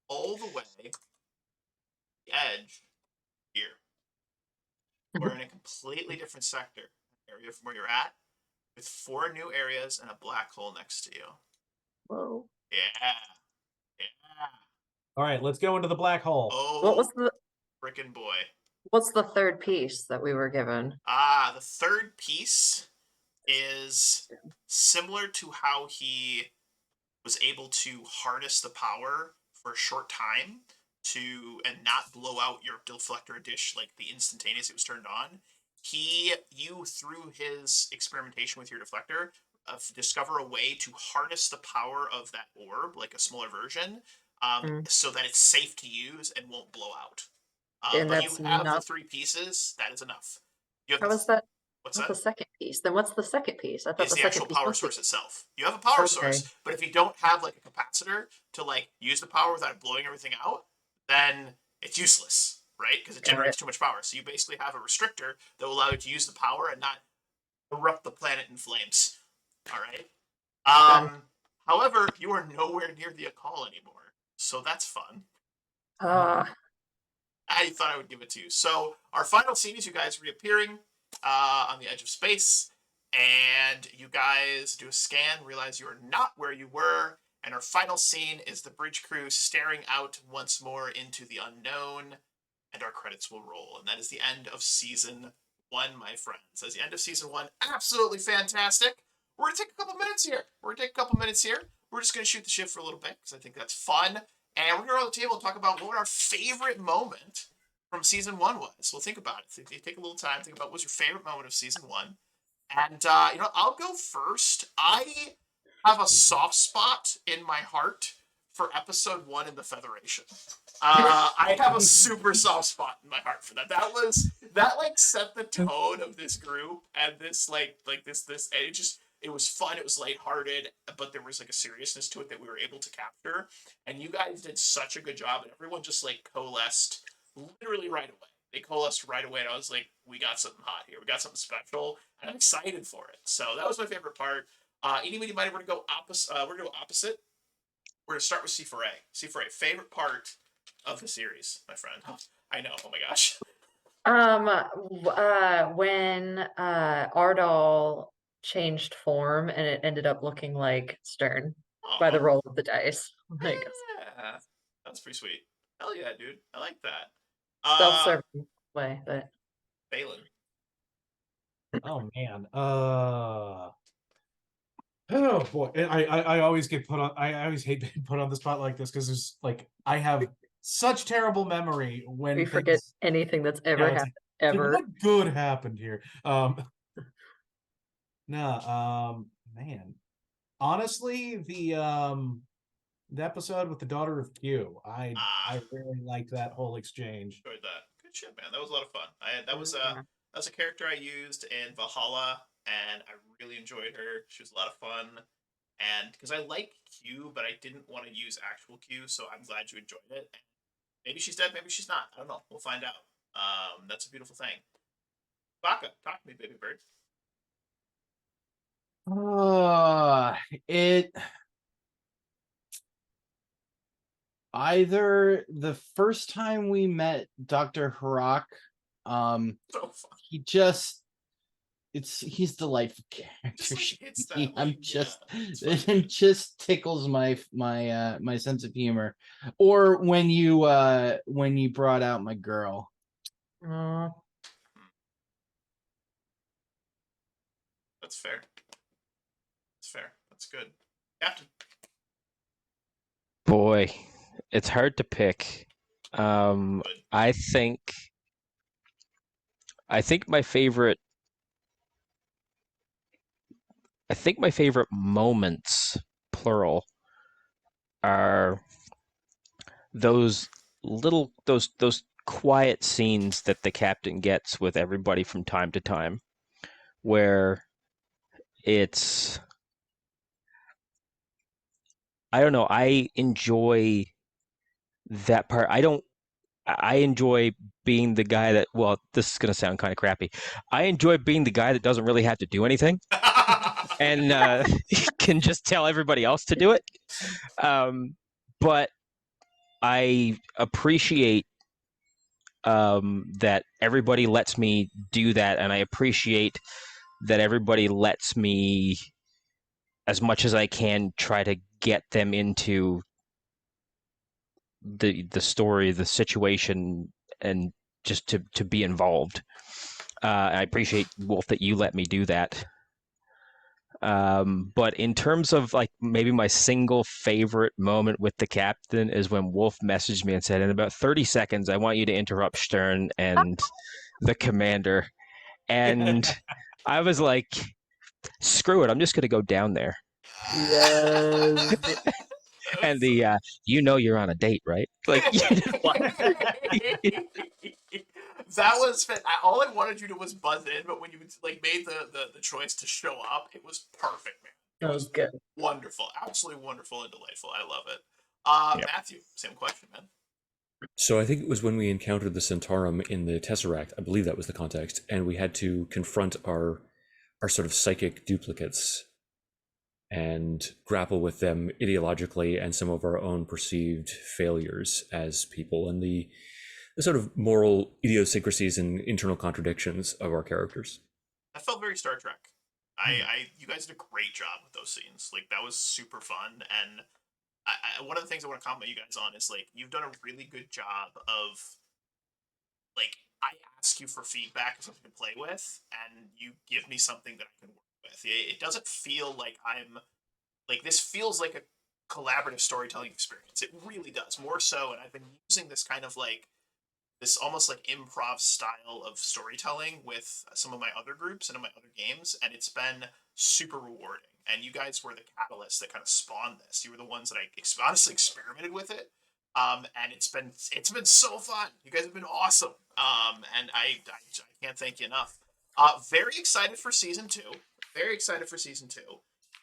all the way the edge here. We're in a completely different sector area from where you're at, with 4 new areas and a black hole next to you. Whoa. Yeah. All right, let's go into the black hole. Oh, What was the frickin' boy. What's the third piece that we were given? The third piece is similar to how he was able to harness the power for a short time and not blow out your deflector dish like the instantaneous it was turned on. You through his experimentation with your deflector, discover a way to harness the power of that orb, like a smaller version, so that it's safe to use and won't blow out. And but that's you have the not- 3 pieces. That is enough. You have How the- is that? What's Not that? the second piece. Then what's the second piece? I thought Is the the second actual piece power was the- source itself. You have a power Okay. source, but if you don't have like a capacitor to like use the power without blowing everything out, then it's useless, right? Because it Got generates it. too much power. So you basically have a restrictor that will allow you to use the power and not erupt the planet in flames. All right. However, you are nowhere near the Akal anymore, so that's fun. I thought I would give it to you. So our final scene is you guys reappearing on the edge of space, and you guys do a scan, realize you are not where you were, and our final scene is the bridge crew staring out once more into the unknown, and our credits will roll. And that is the end of season 1, my friends. That's the end of season 1. Absolutely fantastic. We're going to take a couple minutes here. We're just going to shoot the shit for a little bit, because I think that's fun. And we're going to go around the table and talk about what our favorite moment from season 1 was. Well, think about it. Take a little time. Think about what was your favorite moment of season 1. And, I'll go first. I have a soft spot in my heart for episode 1 in the Federation. I have a super soft spot in my heart for that. That set the tone of this group and this, it was fun, it was lighthearted, but there was a seriousness to it that we were able to capture. And you guys did such a good job, and everyone just coalesced literally right away. They coalesced right away, and I was like, we got something hot here. We got something special, and I'm excited for it. So that was my favorite part. Eeny, meeny, miny, we're gonna go opposite. We're gonna go opposite. We're gonna start with C4A. C4A, favorite part of the series, my friend. I know. Oh my gosh. When Ardal changed form and it ended up looking like Stern by the roll of the dice. Like Yeah, that's pretty sweet. Hell yeah, dude. I like that. self-serving way, but Balin. Oh man. Oh boy. And I always get put on. I always hate being put on the spot like this because there's like I have such terrible memory when we forget things. anything that's ever Yeah, it's happened like, ever. what good happened here? Man. Honestly, the episode with the daughter of Q, I really liked that whole exchange. Enjoyed that. Good shit, man. That was a lot of fun. That was Yeah. a character I used in Valhalla, and I really enjoyed her. She was a lot of fun, and because I like Q, but I didn't want to use actual Q, so I'm glad you enjoyed it. Maybe she's dead, maybe she's not. I don't know. We'll find out. That's a beautiful thing. Baka, talk to me, baby bird. It either the first time we met Dr. Harak, So fun. he's delightful character. Just like hits that I'm wing, just yeah, it's funny, it man. just tickles my sense of humor. Or when you brought out my girl. Aw. That's fair. That's fair. That's good. Captain. Boy, it's hard to pick. Good. I think my favorite moments, plural, are those those quiet scenes that the captain gets with everybody from time to time, where it's, I don't know, I enjoy that part. I enjoy being the guy that, well, this is going to sound kind of crappy. I enjoy being the guy that doesn't really have to do anything and can just tell everybody else to do it. But I appreciate that everybody lets me do that, and I appreciate that everybody lets me, as much as I can, try to get them into the story, the situation, and just to be involved. I appreciate, Wolf, that you let me do that. But in terms of like maybe my single favorite moment with the captain is when Wolf messaged me and said, in about 30 seconds, I want you to interrupt Stern and the commander. And I was like, screw it, I'm just going to go down there. Yes. And the, you're on a date, right? Like, that was all I wanted you to was buzz in, but when you like made the choice to show up, it was perfect, man. It was good. wonderful, absolutely wonderful and delightful. I love it. Yep. Matthew, same question, man. So I think it was when we encountered the Centaurum in the Tesseract. I believe that was the context, and we had to confront our sort of psychic duplicates and grapple with them ideologically and some of our own perceived failures as people and the sort of moral idiosyncrasies and internal contradictions of our characters. I felt very Star Trek. You guys did a great job with those scenes. Like that was super fun, and one of the things I want to compliment you guys on is like you've done a really good job of like I ask you for feedback or something to play with, and you give me something that I can work with. It doesn't feel like I'm like this feels like a collaborative storytelling experience. It really does, more so. And I've been using this kind of like this almost like improv style of storytelling with some of my other groups and in my other games, and it's been super rewarding. And you guys were the catalyst that kind of spawned this. You were the ones that I honestly experimented with it, and it's been so fun. You guys have been awesome, and I can't thank you enough. Very excited for season 2. Very excited for season 2.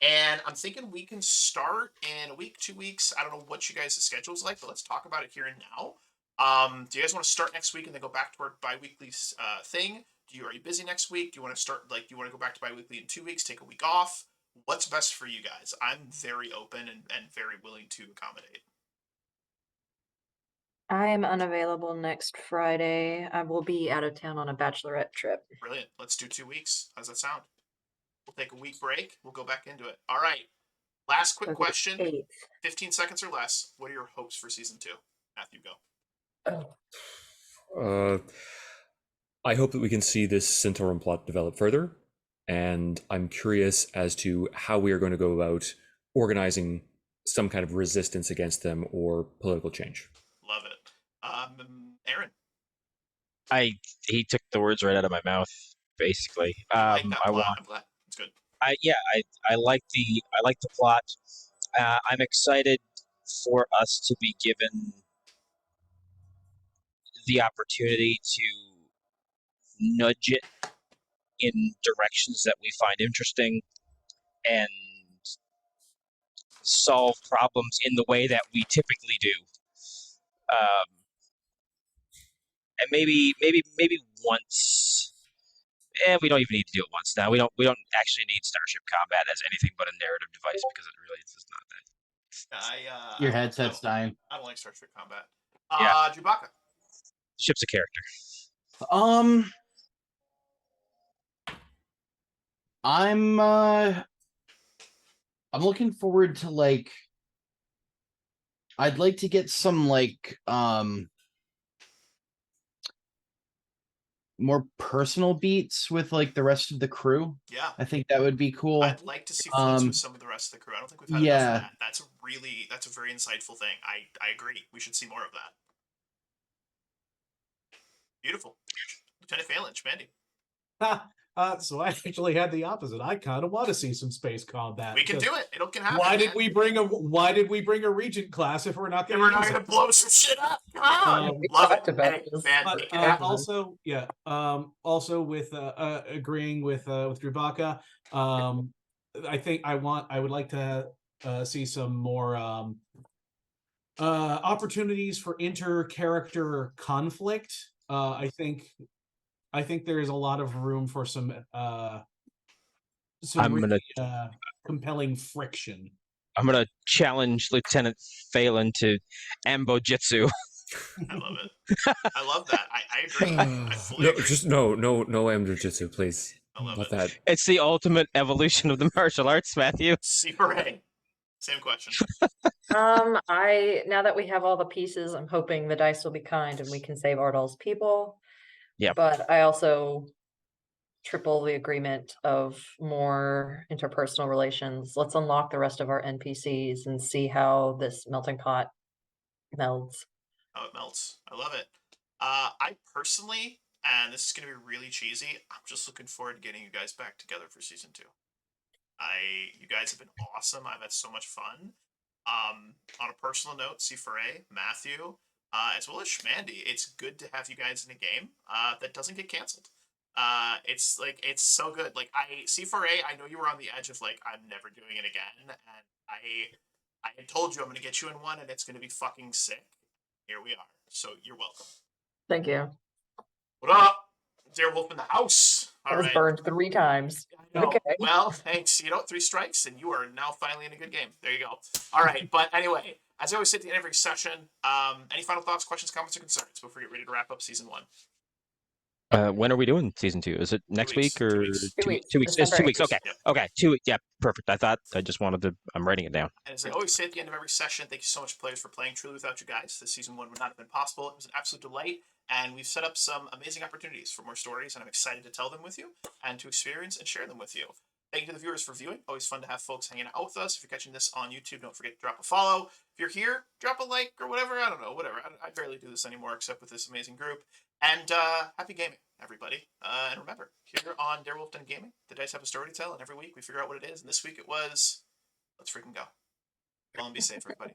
And I'm thinking we can start in a week, 2 weeks. I don't know what you guys' schedule is like, but let's talk about it here and now. Do you guys want to start next week and then go back to our bi-weekly thing? Are you busy next week? Do you want to start, like, do you want to go back to bi-weekly in 2 weeks, take a week off? What's best for you guys? I'm very open and very willing to accommodate. I am unavailable next Friday. I will be out of town on a bachelorette trip. Brilliant. Let's do 2 weeks. How's that sound? We'll take a week break. We'll go back into it. All right. Last quick So the question. 8th. 15 seconds or less. What are your hopes for season 2? Matthew, go. Oh. I hope that we can see this Centauran plot develop further, and I'm curious as to how we are going to go about organizing some kind of resistance against them or political change. Love it. Aaron. He took the words right out of my mouth, basically. I like that I plot. want I'm glad. It's good. I like the plot. I'm excited for us to be given the opportunity to nudge it in directions that we find interesting and solve problems in the way that we typically do. And maybe once. We don't even need to do it once now. We don't actually need Starship Combat as anything but a narrative device because it really is not that. Your headset's dying. I don't like Starship Combat. Yeah. Chewbacca. Ship's a character. I'm looking forward to like I'd like to get some like more personal beats with like the rest of the crew. Yeah. I think that would be cool. I'd like to see Flitz with some of the rest of the crew. I don't think we've had enough of that. That's a very insightful thing. I agree. We should see more of that. Beautiful. Lieutenant Phelan, Mandy. So I actually had the opposite. I kind of want to see some space combat. We can do it. It can happen. Why did we bring a Regent class if we're not going to blow some shit up? Come on. Love it. But also, yeah. Also with agreeing with Chewbacca, I would like to see some more opportunities for inter-character conflict. I think there's a lot of room for some compelling friction. I'm gonna challenge Lieutenant Phelan to Ambo Jitsu. I love it. I love that. I agree. I fully agree. No Ambo Jitsu, please. I love it. That. It's the ultimate evolution of the martial arts, Matthew. C4A. Same question. Now that we have all the pieces, I'm hoping the dice will be kind and we can save Ardal's people. Yeah. But I also triple the agreement of more interpersonal relations. Let's unlock the rest of our NPCs and see how this melting pot melds. How it melts. I love it. I personally, and this is going to be really cheesy, I'm just looking forward to getting you guys back together for season 2. You guys have been awesome. I've had so much fun. On a personal note, C4A, Matthew, as well as Shmandy, it's good to have you guys in a game that doesn't get canceled. It's so good. Like C4A, I know you were on the edge of like, I'm never doing it again, and I had told you I'm gonna get you in one and it's gonna be fucking sick. Here we are. So you're welcome. Thank you. What up? Wolf in the house. I was burned 3 times. Okay. Well, thanks. 3 strikes, and you are now finally in a good game. There you go. All right. But anyway, as I always say at the end of every session, any final thoughts, questions, comments, or concerns before we get ready to wrap up season 1? When are we doing season 2? Is it next week or 2 weeks? 2 weeks? 2 weeks. It's 2 weeks. Okay. Yep. Okay. 2 weeks. Yeah. Perfect. I just wanted to. I'm writing it down. And as I always say at the end of every session, thank you so much, players, for playing. Truly, without you guys, this season 1 would not have been possible. It was an absolute delight. And we've set up some amazing opportunities for more stories, and I'm excited to tell them with you and to experience and share them with you. Thank you to the viewers for viewing. Always fun to have folks hanging out with us. If you're catching this on YouTube, don't forget to drop a follow. If you're here, drop a like or whatever. I don't know, whatever. I barely do this anymore except with this amazing group. And happy gaming, everybody. And remember, here on Darewolf Den Gaming, the dice have a story to tell, and every week we figure out what it is. And this week it was, let's freaking go. Well, and be safe, everybody.